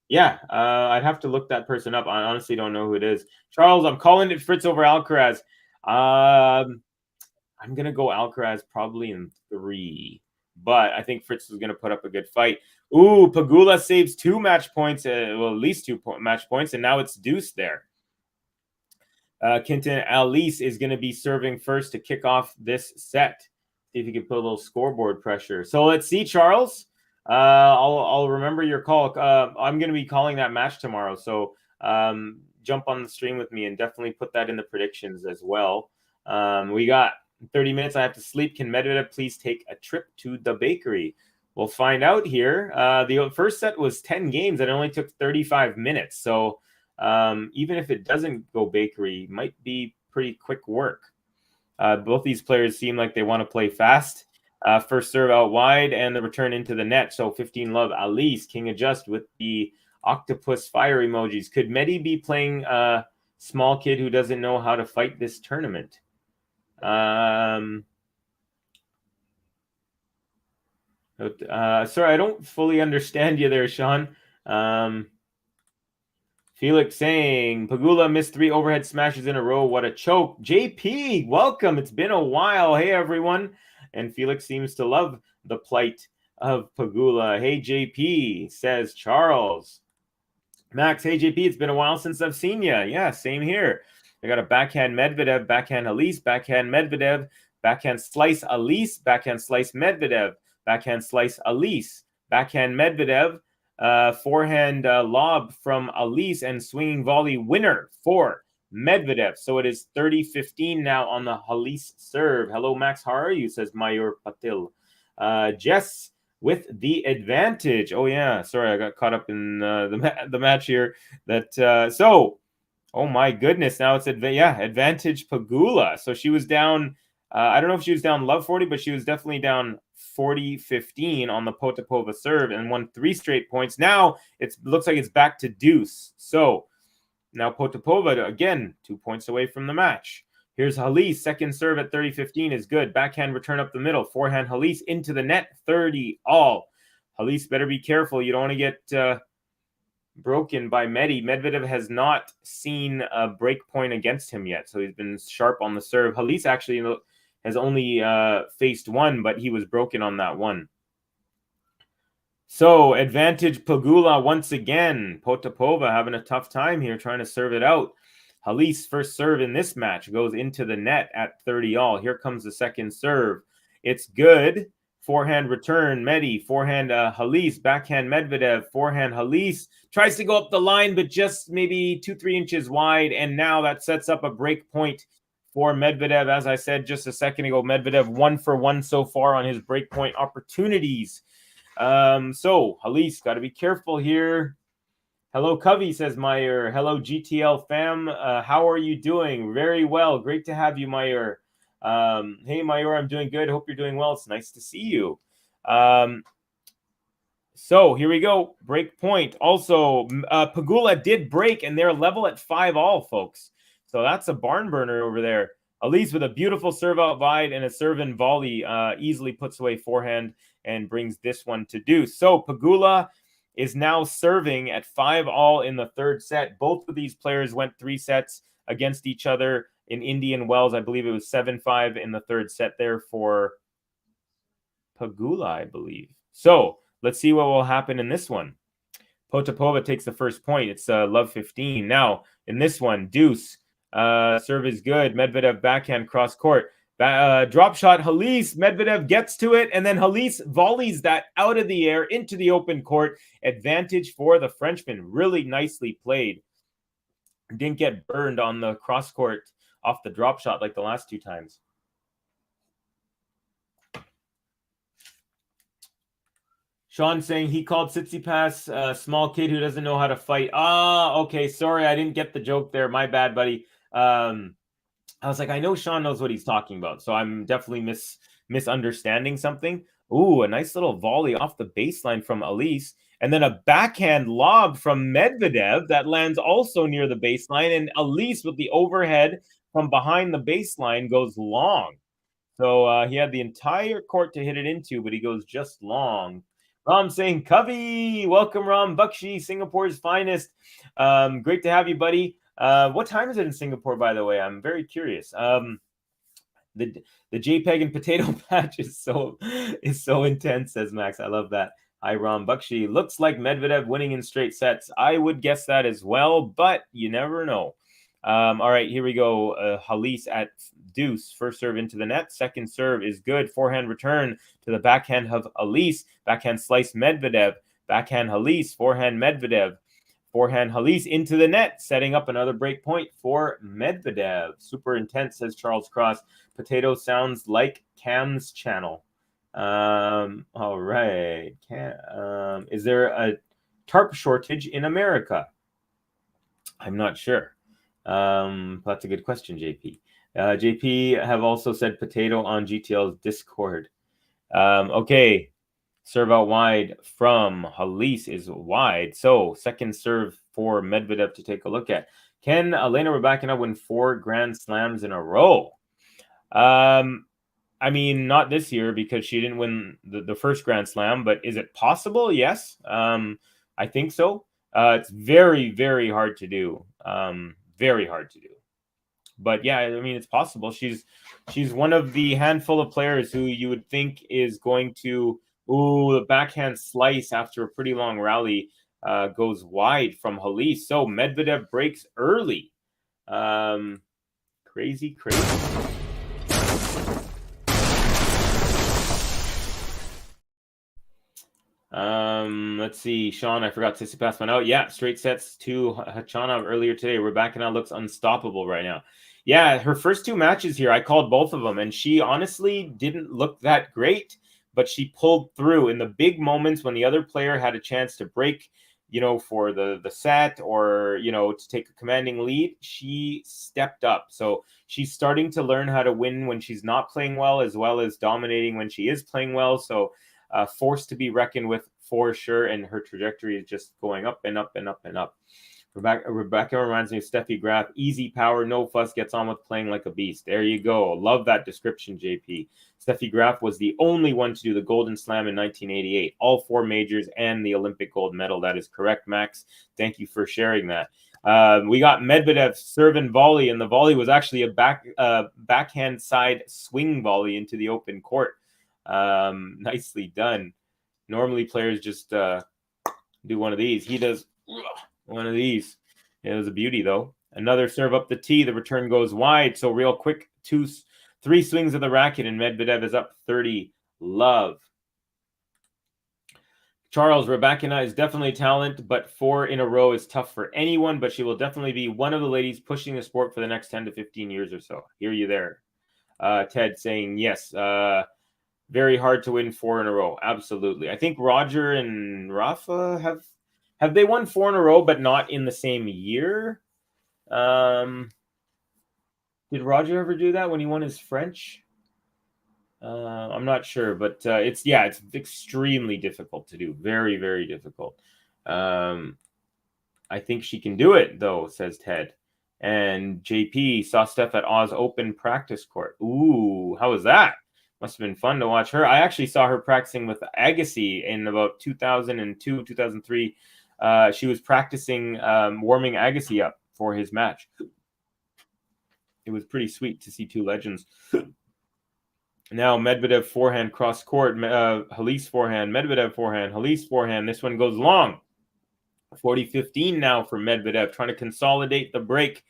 Yeah, I'd have to look that person up. I honestly don't know who it is. Charles, I'm calling it Fritz over Alcaraz. I'm going to go Alcaraz probably in 3. But I think Fritz is going to put up a good fight. Ooh, Pegula saves 2 match points. Well, at least 2 match points. And now it's deuce there. Quentin HALYS is going to be serving first to kick off this set. See if you can put a little scoreboard pressure. So let's see, Charles. I'll remember your call. I'm going to be calling that match tomorrow. So jump on the stream with me and definitely put that in the predictions as well. We got 30 minutes. I have to sleep. Can Medvedev please take a trip to the bakery? We'll find out here. The first set was 10 games and it only took 35 minutes. So even if it doesn't go bakery, might be pretty quick work. Both these players seem like they want to play fast. First serve out wide and the return into the net. So 15 love. HALYS, King adjust with the octopus fire emojis. Could Medi be playing a small kid who doesn't know how to fight this tournament? Sorry, I don't fully understand you there, Sean. Felix saying, Pegula missed 3 overhead smashes in a row. What a choke. JP, welcome. It's been a while. Hey, everyone. And Felix seems to love the plight of Pegula. Hey, JP, says Charles. Max, hey, JP, it's been a while since I've seen you. Yeah, same here. I got a backhand Medvedev, backhand HALYS, backhand Medvedev, backhand slice HALYS, backhand slice Medvedev, backhand slice HALYS, backhand Medvedev, forehand lob from HALYS, and swinging volley winner for Medvedev. So it is 30-15 now on the HALYS serve. Hello, Max. How are you? Says Mayur Patil. Jess with the advantage. Oh yeah, sorry, I got caught up in the match here. Oh my goodness, now it's advantage Pegula. So she was down. I don't know if she was down love 40, but she was definitely down 40-15 on the Potapova serve and won 3 straight points. Now it looks like it's back to deuce. So now Potapova again 2 points away from the match. Here's HALYS, second serve at 30-15 is good. Backhand return up the middle. Forehand HALYS into the net, 30 all. HALYS better be careful. You don't want to get broken by Medi. Medvedev has not seen a break point against him yet, so he's been sharp on the serve. HALYS actually has only faced one, but he was broken on that one. So advantage Pegula once again. Potapova having a tough time here trying to serve it out. HALYS first serve in this match goes into the net at 30 all. Here comes the second serve. It's good. Forehand return, Medi. Forehand HALYS. Backhand Medvedev. Forehand HALYS. Tries to go up the line, but just maybe 2-3 inches wide. And now that sets up a break point for Medvedev. As I said just a second ago, Medvedev 1 for 1 so far on his break point opportunities. So HALYS, got to be careful here. Hello, Covey, says Meyer. Hello, GTL fam. How are you doing? Very well. Great to have you, Meyer. Hey, Meyer, I'm doing good. Hope you're doing well. It's nice to see you. So here we go. Break point. Also, Pegula did break, and they're level at 5 all, folks. So that's a barn burner over there. HALYS with a beautiful serve out wide and a serve and volley easily puts away forehand and brings this one to deuce. So Pegula is now serving at 5 all in the third set. Both of these players went 3 sets against each other in Indian Wells. I believe it was 7-5 in the third set there for Pegula, I believe. So let's see what will happen in this one. Potapova takes the first point. It's love 15. Now in this one, deuce. Serve is good. Medvedev backhand cross court. Drop shot, HALYS. Medvedev gets to it, and then HALYS volleys that out of the air into the open court. Advantage for the Frenchman. Really nicely played. Didn't get burned on the cross court off the drop shot like the last 2 times. Sean saying he called Tsitsipas a small kid who doesn't know how to fight. Okay. Sorry, I didn't get the joke there. My bad, buddy. I was like, I know Sean knows what he's talking about, so I'm definitely misunderstanding something. Ooh, a nice little volley off the baseline from HALYS, and then a backhand lob from Medvedev that lands also near the baseline, and HALYS with the overhead from behind the baseline goes long. So he had the entire court to hit it into, but he goes just long. Ram saying, Covey, welcome, Ram Bakshi, Singapore's finest. Great to have you, buddy. What time is it in Singapore, by the way? I'm very curious. The JPEG and potato patch is so intense, says Max. I love that. Hi, Ram Bakshi. Looks like Medvedev winning in straight sets. I would guess that as well, but you never know. All right, here we go. HALYS at deuce. First serve into the net. Second serve is good. Forehand return to the backhand of HALYS. Backhand slice Medvedev. Backhand HALYS. Forehand Medvedev. Forehand HALYS into the net, setting up another break point for Medvedev. Super intense, says Charles Cross. Potato sounds like Cam's channel. All right. Is there a tarp shortage in America? I'm not sure. That's a good question, JP. JP have also said potato on GTL's Discord. Okay. Serve out wide from HALYS is wide. So second serve for Medvedev to take a look at. Can Elena Rybakina win 4 Grand Slams in a row? I mean, not this year because she didn't win the first Grand Slam, but is it possible? Yes. I think so. It's very, very hard to do. Very hard to do. But yeah, I mean, it's possible. She's one of the handful of players who you would think is going to, the backhand slice after a pretty long rally goes wide from HALYS. So Medvedev breaks early. Crazy. Let's see. Sean, I forgot to pass one out. Yeah, straight sets to Khachanov earlier today. Rebecca looks unstoppable right now. Yeah, her first two matches here, I called both of them, and she honestly didn't look that great, but she pulled through in the big moments when the other player had a chance to break, for the set or, to take a commanding lead. She stepped up. So she's starting to learn how to win when she's not playing well as dominating when she is playing well. So force to be reckoned with for sure, and her trajectory is just going up and up and up and up. Rebecca reminds me of Steffi Graf. Easy power, no fuss, gets on with playing like a beast. There you go. Love that description, JP. Steffi Graf was the only one to do the Golden Slam in 1988. All 4 majors and the Olympic gold medal. That is correct, Max. Thank you for sharing that. We got Medvedev serve and volley, and the volley was actually a backhand side swing volley into the open court. Nicely done. Normally players just do one of these. He does one of these. It was a beauty, though. Another serve up the tee. The return goes wide. So real quick, 3 swings of the racket, and Medvedev is up 30. Love. Charles, Rebecca is definitely a talent, but 4 in a row is tough for anyone, but she will definitely be one of the ladies pushing the sport for the next 10 to 15 years or so. Hear you there. Ted saying yes. Very hard to win 4 in a row. Absolutely. I think Roger and Rafa have they won 4 in a row, but not in the same year? Did Roger ever do that when he won his French? I'm not sure, but it's extremely difficult to do. Very, very difficult. I think she can do it, though, says Ted. And JP saw Steph at Oz Open practice court. Ooh, how was that? Must have been fun to watch her. I actually saw her practicing with Agassi in about 2002, 2003. She was practicing warming Agassi up for his match. It was pretty sweet to see 2 legends. Now Medvedev forehand cross court. HALYS forehand. Medvedev forehand. HALYS forehand. This one goes long. 40-15 now for Medvedev, trying to consolidate the break.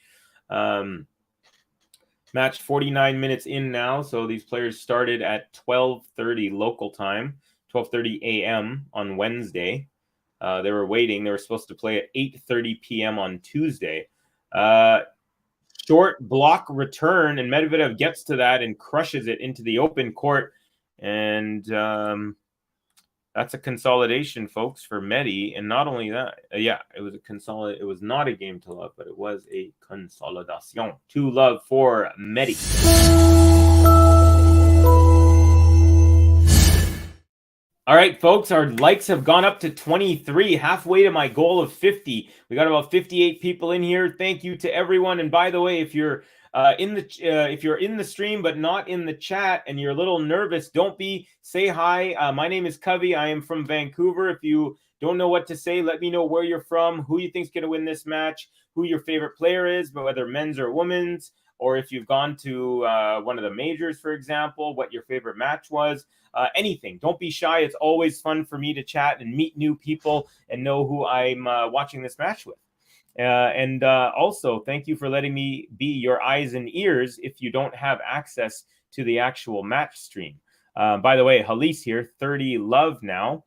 Match 49 minutes in now, so these players started at 12:30 local time, 12:30 a.m. on Wednesday. They were waiting. They were supposed to play at 8:30 p.m. on Tuesday. Short block return, and Medvedev gets to that and crushes it into the open court. And that's a consolidation, folks, for Medi. And not only that, it was it was not a game to love, but it was a consolidation. 2 love for Medi. All right, folks, our likes have gone up to 23, halfway to my goal of 50. We got about 58 people in here. Thank you to everyone. And by the way, if you're in the stream but not in the chat and you're a little nervous, don't be. Say hi. My name is Covey. I am from Vancouver. If you don't know what to say, let me know where you're from, who you think's going to win this match, who your favorite player is, but whether men's or women's, or if you've gone to one of the majors, for example, what your favorite match was. Anything. Don't be shy. It's always fun for me to chat and meet new people and know who I'm watching this match with. And also, thank you for letting me be your eyes and ears if you don't have access to the actual match stream. By the way, HALYS here, 30 love now.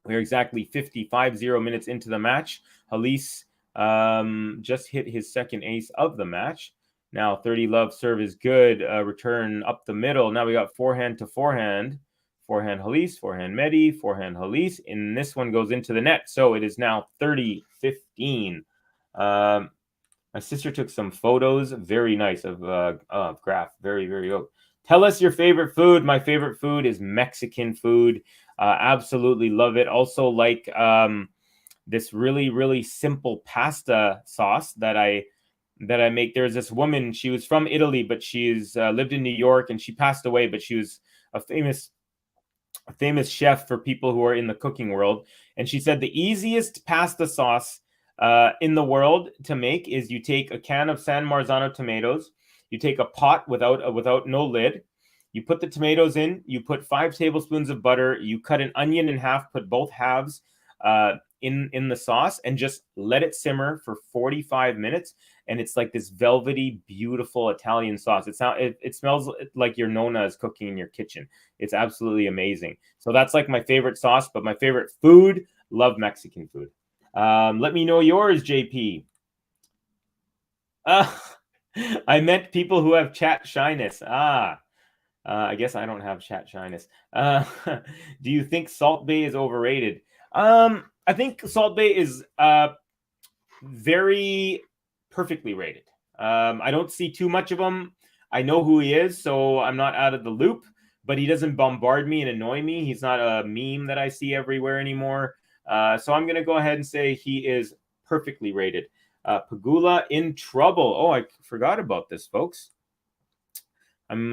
We're exactly 55-0 minutes into the match. HALYS just hit his second ace of the match. Now 30 love serve is good. Return up the middle. Now we got forehand to forehand. Forehand HALYS, forehand Medi, forehand HALYS. And this one goes into the net. So it is now 30-15. My sister took some photos. Very nice of Graf. Very, very good. Tell us your favorite food. My favorite food is Mexican food. Absolutely love it. Also like this really, really simple pasta sauce that I that I make. There's this woman, she was from Italy, but she's lived in New York, and she passed away, but she was a famous chef for people who are in the cooking world. And she said the easiest pasta sauce in the world to make is you take a can of San Marzano tomatoes, you take a pot without no lid, you put the tomatoes in, you put 5 tablespoons of butter, you cut an onion in half, put both halves in the sauce, and just let it simmer for 45 minutes. And it's like this velvety, beautiful Italian sauce. It smells like your nonna is cooking in your kitchen. It's absolutely amazing. So that's like my favorite sauce, but my favorite food, love Mexican food. Let me know yours, JP. I meant people who have chat shyness. I guess I don't have chat shyness. Do you think Salt Bay is overrated? I think Salt Bay is very perfectly rated. I don't see too much of him. I know who he is, so I'm not out of the loop, but he doesn't bombard me and annoy me. He's not a meme that I see everywhere anymore. So I'm going to go ahead and say he is perfectly rated. Pagula in trouble. Oh, I forgot about this, folks. I'm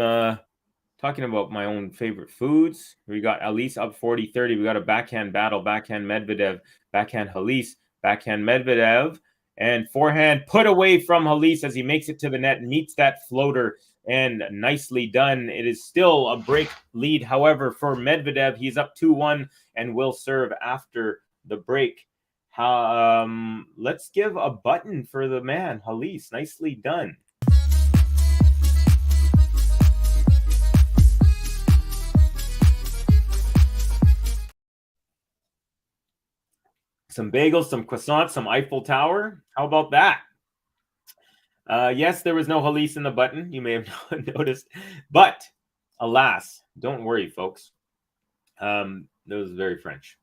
talking about my own favorite foods. We got HALYS up 40-30. We got a backhand battle. Backhand Medvedev. Backhand HALYS. Backhand Medvedev. And forehand put away from HALYS as he makes it to the net, meets that floater, and nicely done. It is still a break lead. However, for Medvedev, he's up 2-1 and will serve after the break. Let's give a button for the man, HALYS. Nicely done. Some bagels, some croissants, some Eiffel Tower. How about that? Yes, there was no HALYS in the button. You may have noticed. But, alas, don't worry, folks. That was very French.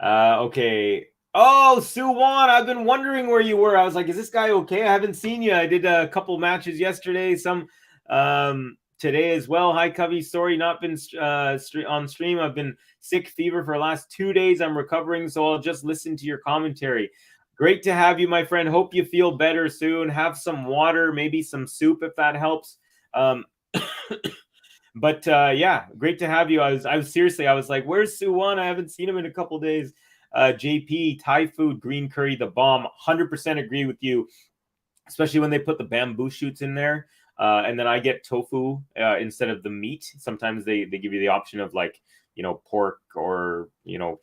Okay. Oh, Suwon, I've been wondering where you were. I was like, is this guy okay? I haven't seen you. I did a couple matches yesterday, some today as well. Hi, Covey. Sorry, not been on stream. I've been sick, fever for the last 2 days. I'm recovering, so I'll just listen to your commentary. Great to have you, my friend. Hope you feel better soon. Have some water, maybe some soup if that helps. But yeah, great to have you. I was like, where's Suwon? I haven't seen him in a couple days. JP, Thai food, green curry, the bomb. 100% agree with you, especially when they put the bamboo shoots in there. And then I get tofu instead of the meat. Sometimes they give you the option of like, pork or,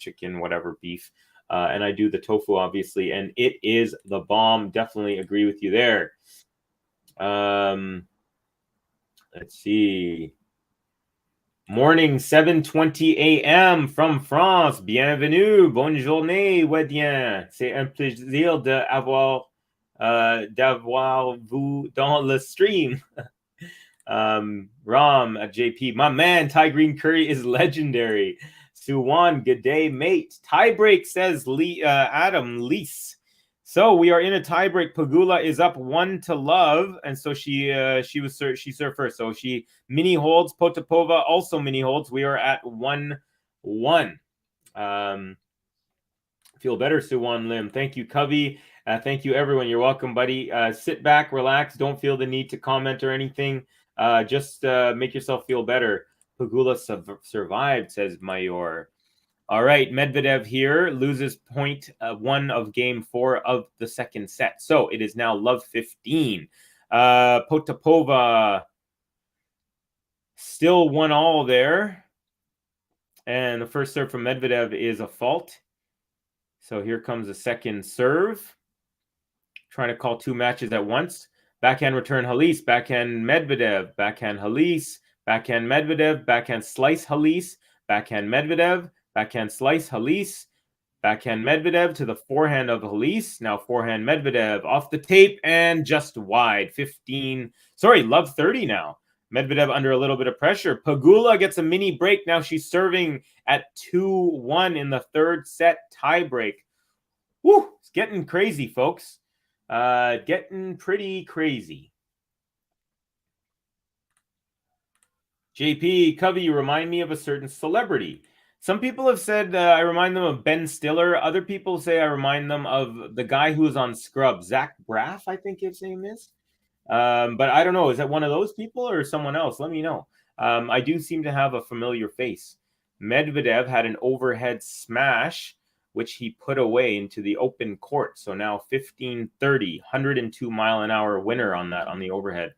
chicken, whatever, beef. And I do the tofu, obviously, and it is the bomb. Definitely agree with you there. Let's see. Morning, 7:20 a.m. from France. Bienvenue. Bonne journée, Wedien. C'est un plaisir d'avoir vous dans le stream. Ram at JP. My man, Thai green curry is legendary. Suwon, good day, mate. Tie break, says Adam Lease. So we are in a tie break. Pagula is up 1-0, and so she served first. So she mini holds. Potapova also mini holds. We are at 1-1. Feel better, Suwon Lim. Thank you, Covey. Thank you, everyone. You're welcome, buddy. Sit back, relax. Don't feel the need to comment or anything. Just make yourself feel better. Pagula survived, says Mayor. All right, Medvedev here loses point 1 of game 4 of the second set. So it is now love 15. Potapova still 1-1 there. And the first serve from Medvedev is a fault. So here comes the second serve. Trying to call 2 matches at once. Backhand return HALYS, backhand Medvedev, backhand HALYS, backhand Medvedev, backhand slice HALYS, backhand Medvedev, backhand slice HALYS, backhand Medvedev to the forehand of HALYS. Now forehand Medvedev off the tape and just wide. Love 30 now. Medvedev under a little bit of pressure. Pagula gets a mini break. Now she's serving at 2-1 in the third set tie break. Woo! It's getting crazy, folks. Getting pretty crazy. JP, Covey, you remind me of a certain celebrity. Some people have said I remind them of Ben Stiller. Other people say I remind them of the guy who was on Scrubs, Zach Braff, I think his name is. But I don't know. Is that one of those people or someone else? Let me know. I do seem to have a familiar face. Medvedev had an overhead smash, which he put away into the open court. So now 15-30, 102-mile-an-hour winner on that, on the overhead.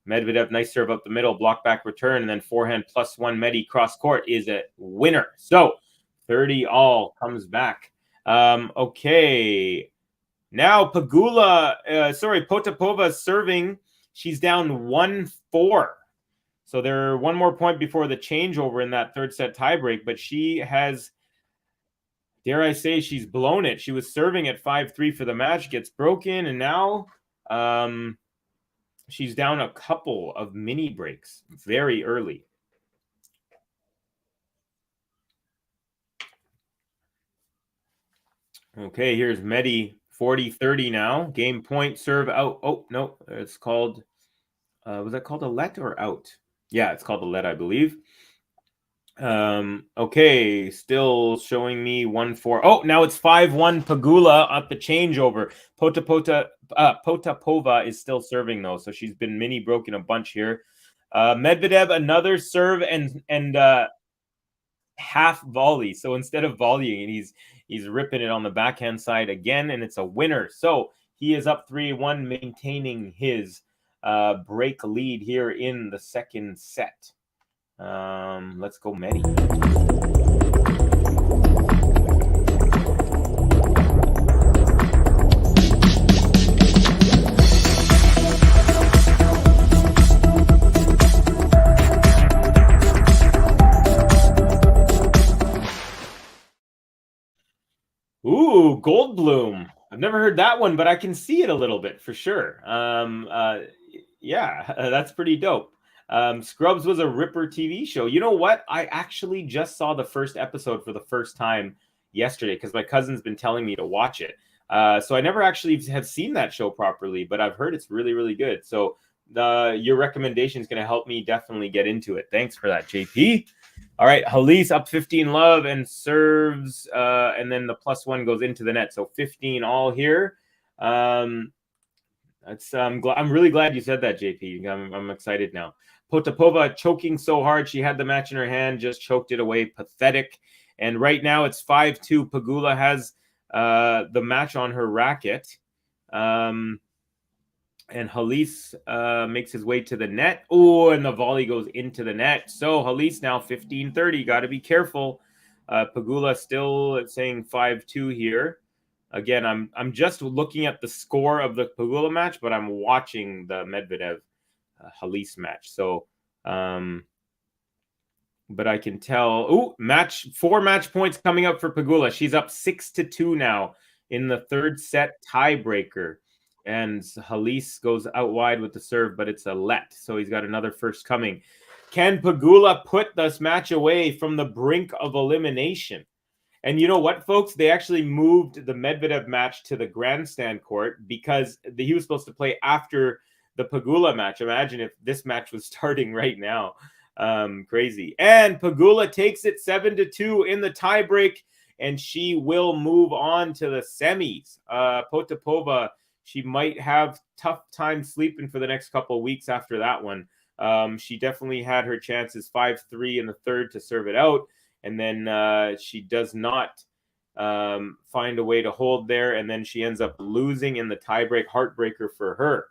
Medvedev, nice serve up the middle, block back return, and then forehand +1 Medi cross court is a winner. So 30 all comes back. Okay. Now Potapova serving. She's down 1-4. So they're one more point before the changeover in that third set tiebreak, but she has, dare I say, she's blown it. She was serving at 5-3 for the match, gets broken, and now she's down a couple of mini breaks very early. Okay, here's Medi, 40-30 now. Game point, serve out. Oh, no, it's called, was that called a let or out? Yeah, it's called a let, I believe. Okay, still showing me 1-4. Oh, now it's 5-1 Pegula at the changeover. Potapova is still serving though, so she's been mini broken a bunch here. Medvedev, another serve and half volley. So instead of volleying, he's ripping it on the backhand side again, and it's a winner. So he is up 3-1, maintaining his break lead here in the second set. Let's go Medi. Ooh, Goldblum. I've never heard that one, but I can see it a little bit for sure. Yeah, that's pretty dope. Scrubs was a ripper TV show. You know what? I actually just saw the first episode for the first time yesterday because my cousin's been telling me to watch it. So I never actually have seen that show properly, but I've heard it's really, really good. So your recommendation is going to help me definitely get into it. Thanks for that, JP. All right, HALYS up 15 love and serves, and then the +1 goes into the net. So 15 all here. I'm really glad you said that, JP. I'm excited now. Potapova choking so hard. She had the match in her hand, just choked it away. Pathetic. And right now it's 5-2. Pegula has the match on her racket. And HALYS makes his way to the net. Oh, and the volley goes into the net. So HALYS now 15-30. Got to be careful. Pegula still saying 5-2 here. Again, I'm just looking at the score of the Pegula match, but I'm watching the Medvedev HALYS match. So, but I can tell. Oh, four match points coming up for Pegula. She's up 6-2 now in the third set tiebreaker. And HALYS goes out wide with the serve, but it's a let. So he's got another first coming. Can Pegula put this match away from the brink of elimination? And you know what, folks? They actually moved the Medvedev match to the grandstand court because he was supposed to play after the Pegula match. Imagine if this match was starting right now. Crazy. And Pegula takes it 7-2 in the tiebreak, and she will move on to the semis. Potapova, she might have tough time sleeping for the next couple of weeks after that one. She definitely had her chances, 5-3 in the third to serve it out. And then she does not find a way to hold there. And then she ends up losing in the tiebreak. Heartbreaker for her.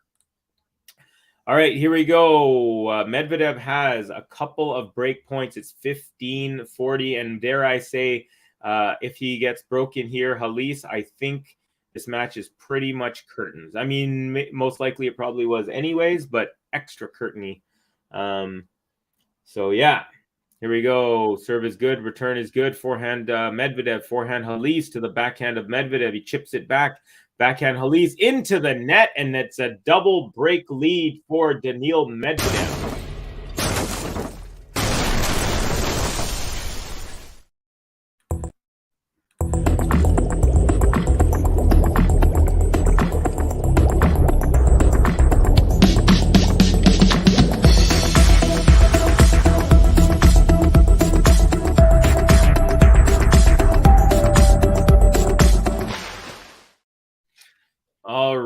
All right, here we go. Medvedev has a couple of break points. It's 15-40. And dare I say, if he gets broken here, HALYS, I think this match is pretty much curtains. I mean, most likely it probably was anyways, but extra curtainy. So, yeah. Here we go. Serve is good. Return is good. Forehand Medvedev. Forehand HALYS to the backhand of Medvedev. He chips it back. Backhand HALYS into the net. And it's a double break lead for Daniil Medvedev.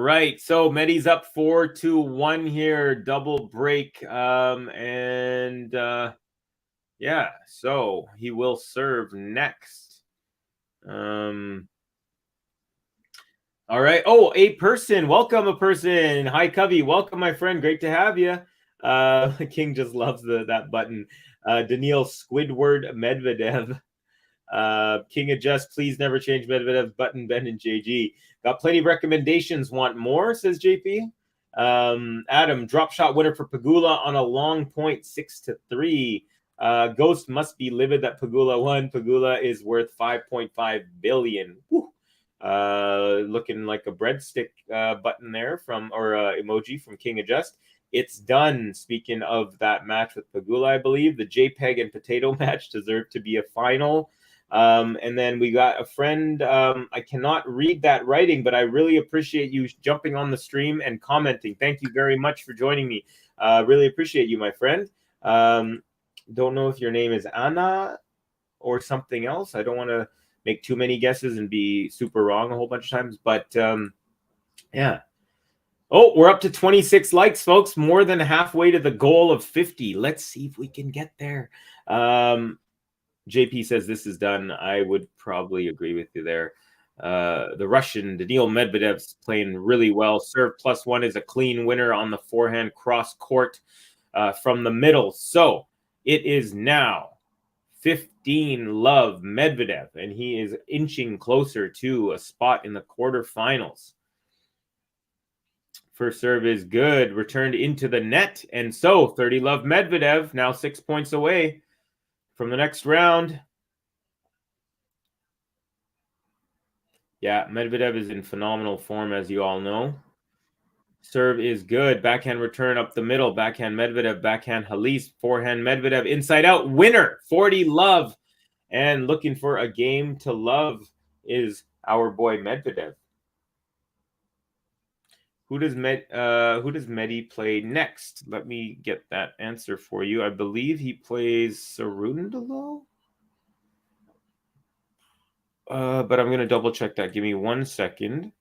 right. So Medi's up 4-1 here, double break. Yeah, so he will serve next. All right. Oh, a person. Welcome, a person. Hi, Covey. Welcome, my friend. Great to have you. King just loves that button. Daniil Squidward Medvedev. King adjust. Please never change Medvedev. Button Ben and JG. Got plenty of recommendations. Want more? Says JP. Adam, drop shot winner for Pegula on a long point, 6-3. Ghost must be livid that Pegula won. Pegula is worth 5.5 billion. Whew. Looking like a breadstick button there from or emoji from King Adjust. It's done. Speaking of that match with Pegula, I believe the JPEG and potato match deserved to be a final. And then we got a friend. I cannot read that writing, but I really appreciate you jumping on the stream and commenting. Thank you very much for joining me. Really appreciate you, my friend. Don't know if your name is Anna or something else. I don't want to make too many guesses and be super wrong a whole bunch of times, but yeah. Oh, we're up to 26 likes, folks. More than halfway to the goal of 50. Let's see if we can get there. JP says this is done. I would probably agree with you there. The Russian, Daniil Medvedev's playing really well. Serve +1 is a clean winner on the forehand cross court from the middle. So it is now 15-love Medvedev, and he is inching closer to a spot in the quarterfinals. First serve is good, returned into the net, and so 30-love Medvedev now 6 points away from the next round. Yeah, Medvedev is in phenomenal form, as you all know. Serve is good. Backhand return up the middle. Backhand Medvedev. Backhand HALYS. Forehand Medvedev. Inside out. Winner. 40-love. And looking for a game to love is our boy Medvedev. Who does Medi play next? Let me get that answer for you. I believe he plays Cerundolo. But I'm going to double check that. Give me 1 second.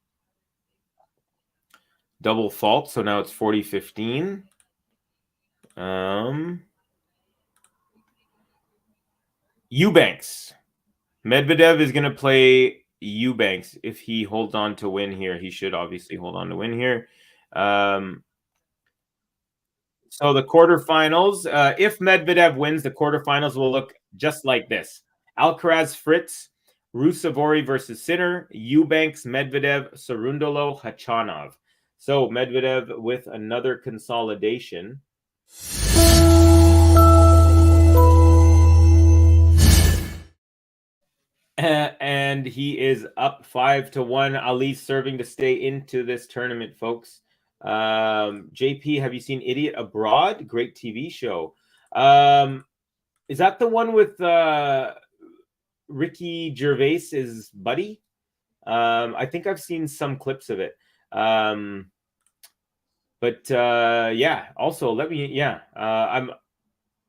Double fault, so now it's 40-15. Eubanks. Medvedev is going to play Eubanks if he holds on to win here. He should obviously hold on to win here. So the quarterfinals, if Medvedev wins, the quarterfinals will look just like this. Alcaraz, Fritz, Rusevori versus Sinner, Eubanks, Medvedev, Cerundolo, Khachanov. So Medvedev with another consolidation. And he is up 5-1. Ali serving to stay into this tournament, folks. JP, have you seen Idiot Abroad? Great TV show. Is that the one with Ricky Gervais's buddy? I think I've seen some clips of it. Yeah, also I'm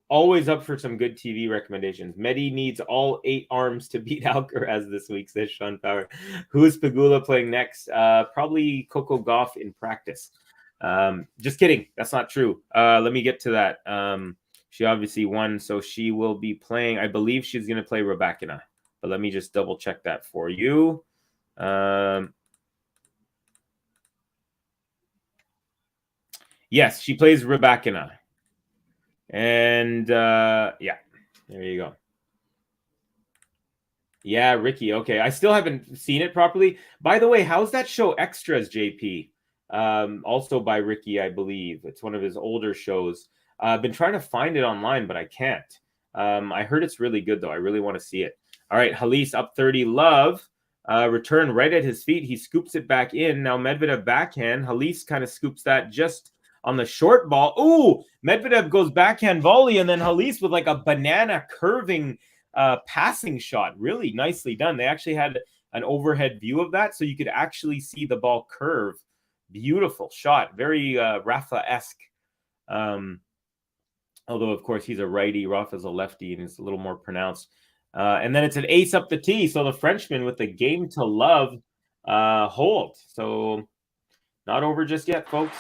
always up for some good TV recommendations. Medi needs all 8 arms to beat Alcaraz this week, says Sean Power. Who is Pegula playing next? Probably Coco Gauff in practice. Just kidding. That's not true. Let me get to that. She obviously won, so she will be playing. I believe she's going to play Rybakina. But let me just double check that for you. Yes, she plays Rybakina. And yeah, there you go. Yeah, Ricky. Okay, I still haven't seen it properly. By the way, how's that show Extras, JP? Also by Ricky, I believe. It's one of his older shows. I've been trying to find it online, but I can't. I heard it's really good, though. I really want to see it. All right, HALYS up 30-love. Return right at his feet. He scoops it back in. Now Medvedev backhand. HALYS kind of scoops that just on the short ball. Ooh, Medvedev goes backhand volley, and then HALYS with like a banana curving passing shot. Really nicely done. They actually had an overhead view of that, so you could actually see the ball curve. Beautiful shot. Very Rafa-esque. Although, of course, he's a righty. Rafa's a lefty, and it's a little more pronounced. And then it's an ace up the tee. So the Frenchman with the game to love hold. So Not over just yet, folks.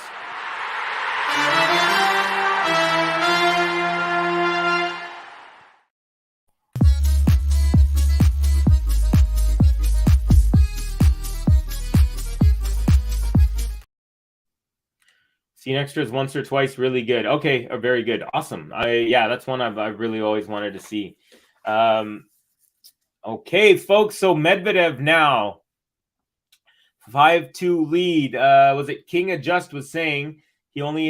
Seen extras once or twice, really good. Okay, very good, awesome. Yeah, that's one I've really always wanted to see. Okay, folks. So Medvedev now 5-2 lead. Was it King Adjust was saying he only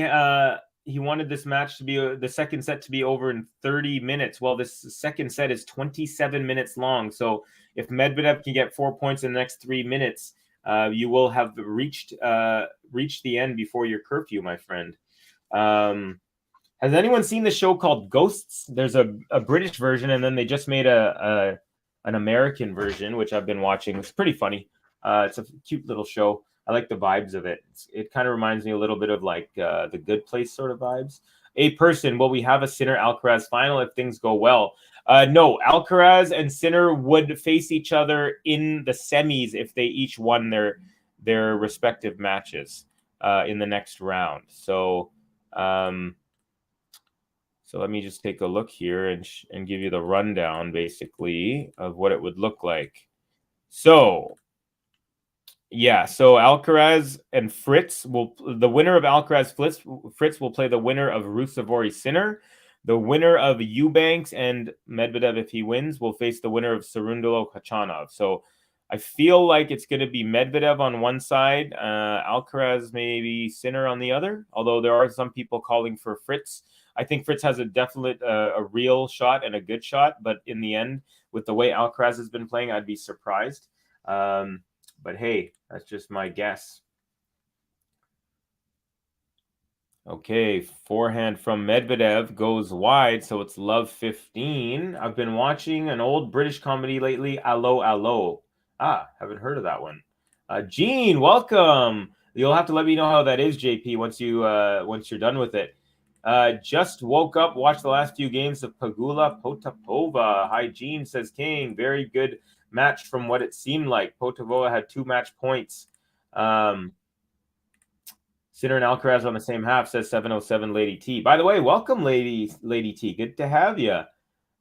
he wanted this match to be the second set to be over in 30 minutes. Well, this second set is 27 minutes long. So if Medvedev can get 4 points in the next 3 minutes, you will have reached the end before your curfew, my friend. Has anyone seen the show called Ghosts? There's a British version, and then they just made an American version, which I've been watching. It's pretty funny. It's a cute little show. I like the vibes of it. It kind of reminds me a little bit of like The Good Place sort of vibes. A person, will we have a Sinner Alcaraz final if things go well? No, Alcaraz and Sinner would face each other in the semis if they each won their respective matches in the next round. So let me just take a look here and give you the rundown, basically, of what it would look like. So Alcaraz and Fritz the winner of Alcaraz Fritz will play the winner of Ruusuvuori Sinner. The winner of Eubanks and Medvedev, if he wins, will face the winner of Cerundolo Khachanov. So I feel like it's going to be Medvedev on one side, Alcaraz maybe Sinner on the other, although there are some people calling for Fritz. I think Fritz has a definite, a real shot and a good shot, but in the end, with the way Alcaraz has been playing, I'd be surprised. But hey, that's just my guess. Okay, forehand from Medvedev goes wide, so it's love 15. I've been watching an old British comedy lately, Allo Allo. Haven't heard of that one. Gene, welcome. You'll have to let me know how that is, JP, once you're done with it. Just woke up, watched the last few games of Pegula Potapova. Hi, Gene, says King. Very good match from what it seemed like. Potapova had 2 match points. Sinner and Alcaraz on the same half, says 707 Lady T. By the way, welcome, Lady T. Good to have you.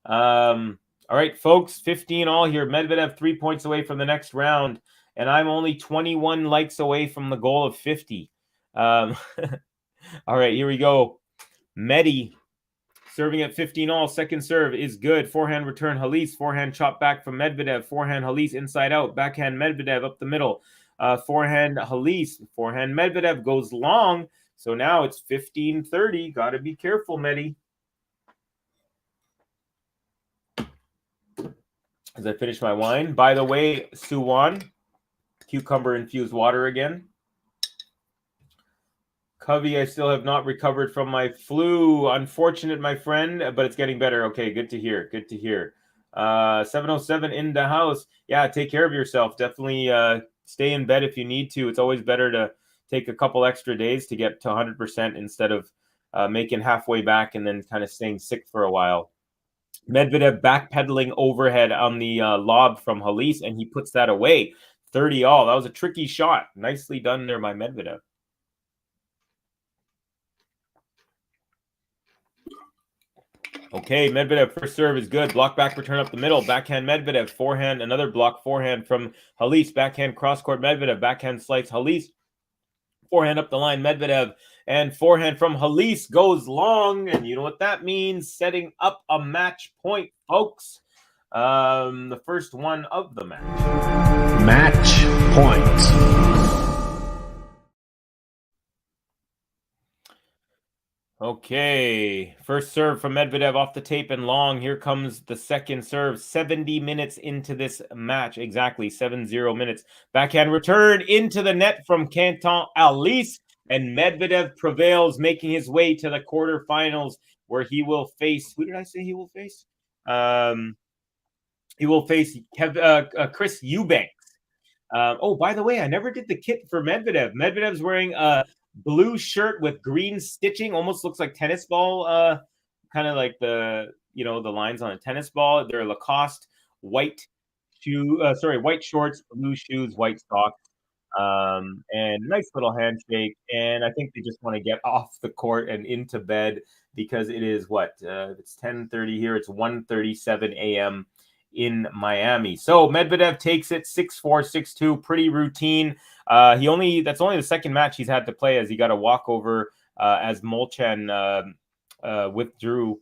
All right, folks, 15 all here. Medvedev 3 points away from the next round, and I'm only 21 likes away from the goal of 50. All right, here we go. Medi serving at 15 all. Second serve is good. Forehand return HALYS. Forehand chop back from Medvedev. Forehand HALYS inside out. Backhand Medvedev up the middle. Forehand HALYS. Forehand Medvedev goes long. So now it's 15-30. Got to be careful, Medi. As I finish my wine. By the way, Suwon, cucumber infused water again. Covey, I still have not recovered from my flu. Unfortunate, my friend, but it's getting better. Okay, good to hear. Good to hear. 707 in the house. Yeah, take care of yourself. Definitely stay in bed if you need to. It's always better to take a couple extra days to get to 100% instead of making halfway back and then kind of staying sick for a while. Medvedev backpedaling overhead on the lob from HALYS, and he puts that away. 30 all. That was a tricky shot. Nicely done there by Medvedev. Okay, Medvedev first serve is good. Block back return up the middle. Backhand Medvedev. Forehand, another block forehand from HALYS. Backhand cross court Medvedev. Backhand slice HALYS. Forehand up the line Medvedev. And forehand from HALYS goes long. And you know what that means? Setting up a match point, folks. The first one of the match. Match point. Okay, first serve from Medvedev off the tape and long. Here comes the second serve. 70 minutes into this match. Exactly, 70 minutes. Backhand return into the net from Quentin HALYS. And Medvedev prevails, making his way to the quarterfinals where he will face... Who did I say he will face? He will face Chris Eubanks. Oh, by the way, I never did the kit for Medvedev. Medvedev's wearing a blue shirt with green stitching, almost looks like tennis ball, kind of like the lines on a tennis ball. They're Lacoste white shorts, blue shoes, white socks. And nice little handshake. And I think they just want to get off the court and into bed because it is it's 10:30 here. It's 1:37 a.m. in Miami. So Medvedev takes it 6-4, 6-2, pretty routine. That's only the second match he's had to play, as he got a walkover as Molchan withdrew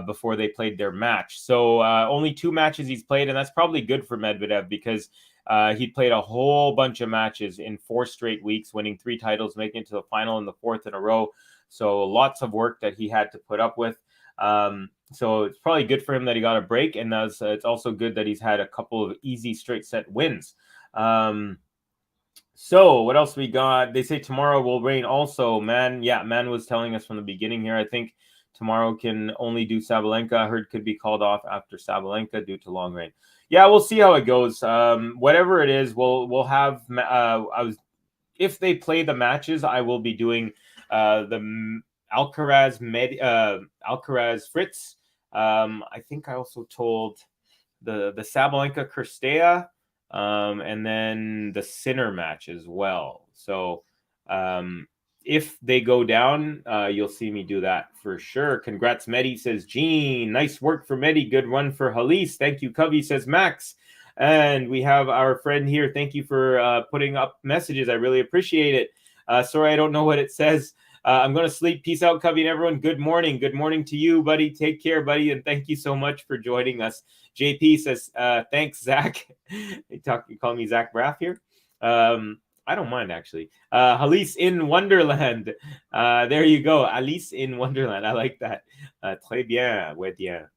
before they played their match. So only 2 matches he's played, and that's probably good for Medvedev because he'd played a whole bunch of matches in 4 straight weeks, winning 3 titles, making it to the final in the 4th in a row. So lots of work that he had to put up with. So it's probably good for him that he got a break, and it's also good that he's had a couple of easy straight set wins. So what else we got? They say tomorrow will rain also. Man was telling us from the beginning here, I think tomorrow can only do Sabalenka. I heard could be called off after Sabalenka due to long rain. Yeah, we'll see how it goes. Whatever it is, we'll have. If they play the matches, I will be doing the Alcaraz Alcaraz Fritz. I think I also told the Sabalenka Kirstea, and then the Sinner match as well. So if they go down, you'll see me do that for sure. Congrats, Medi, says Gene. Nice work for Medi. Good run for HALYS. Thank you, Covey, says Max. And we have our friend here. Thank you for putting up messages. I really appreciate it. Sorry, I don't know what it says. I'm going to sleep. Peace out, Covey, and everyone. Good morning. Good morning to you, buddy. Take care, buddy, and thank you so much for joining us. JP says, thanks, Zach. You call me Zach Braff here. I don't mind, actually. HALYS in Wonderland. There you go. HALYS in Wonderland. I like that. Très bien. Ouais, bien.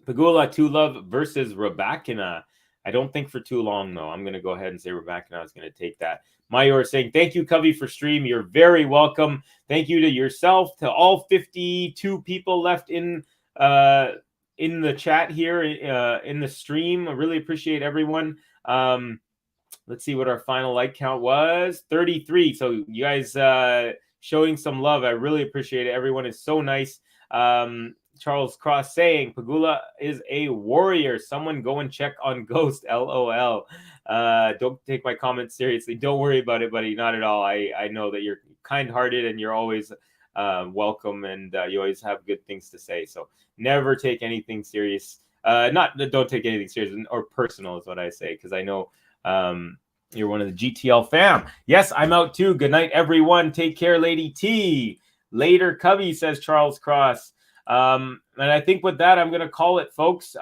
Pegula, Two Love versus Rybakina. I don't think for too long, though. I'm going to go ahead and say Rybakina is going to take that. Mayor saying, thank you, Covey, for stream. You're very welcome. Thank you to yourself, to all 52 people left in the chat here, in the stream. I really appreciate everyone. Let's see what our final like count was. 33. So you guys showing some love. I really appreciate it. Everyone is so nice. Charles Cross saying, Pegula is a warrior. Someone go and check on Ghost. LOL. Don't take my comments seriously. Don't worry about it, buddy. Not at all. I know that you're kind-hearted and you're always welcome, and you always have good things to say. So never take anything serious. Don't take anything serious or personal is what I say, because I know you're one of the GTL fam. Yes, I'm out too. Good night, everyone. Take care, Lady T. Later, Covey, says Charles Cross. And I think with that, I'm going to call it, folks.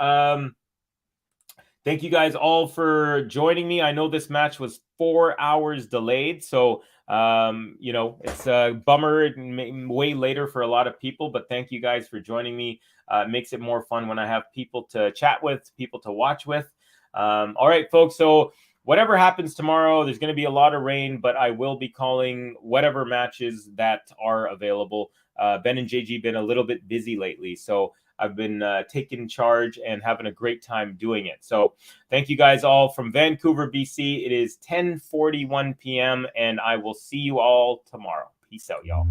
Thank you guys all for joining me. I know this match was 4 hours delayed, so it's a bummer, way later for a lot of people, but thank you guys for joining me. It makes it more fun when I have people to chat with, people to watch with. All right, folks, so whatever happens tomorrow, there's going to be a lot of rain, but I will be calling whatever matches that are available. Ben and JG been a little bit busy lately, so I've been taking charge and having a great time doing it. So thank you guys all from Vancouver, BC. It is 10:41 p.m., and I will see you all tomorrow. Peace out, y'all.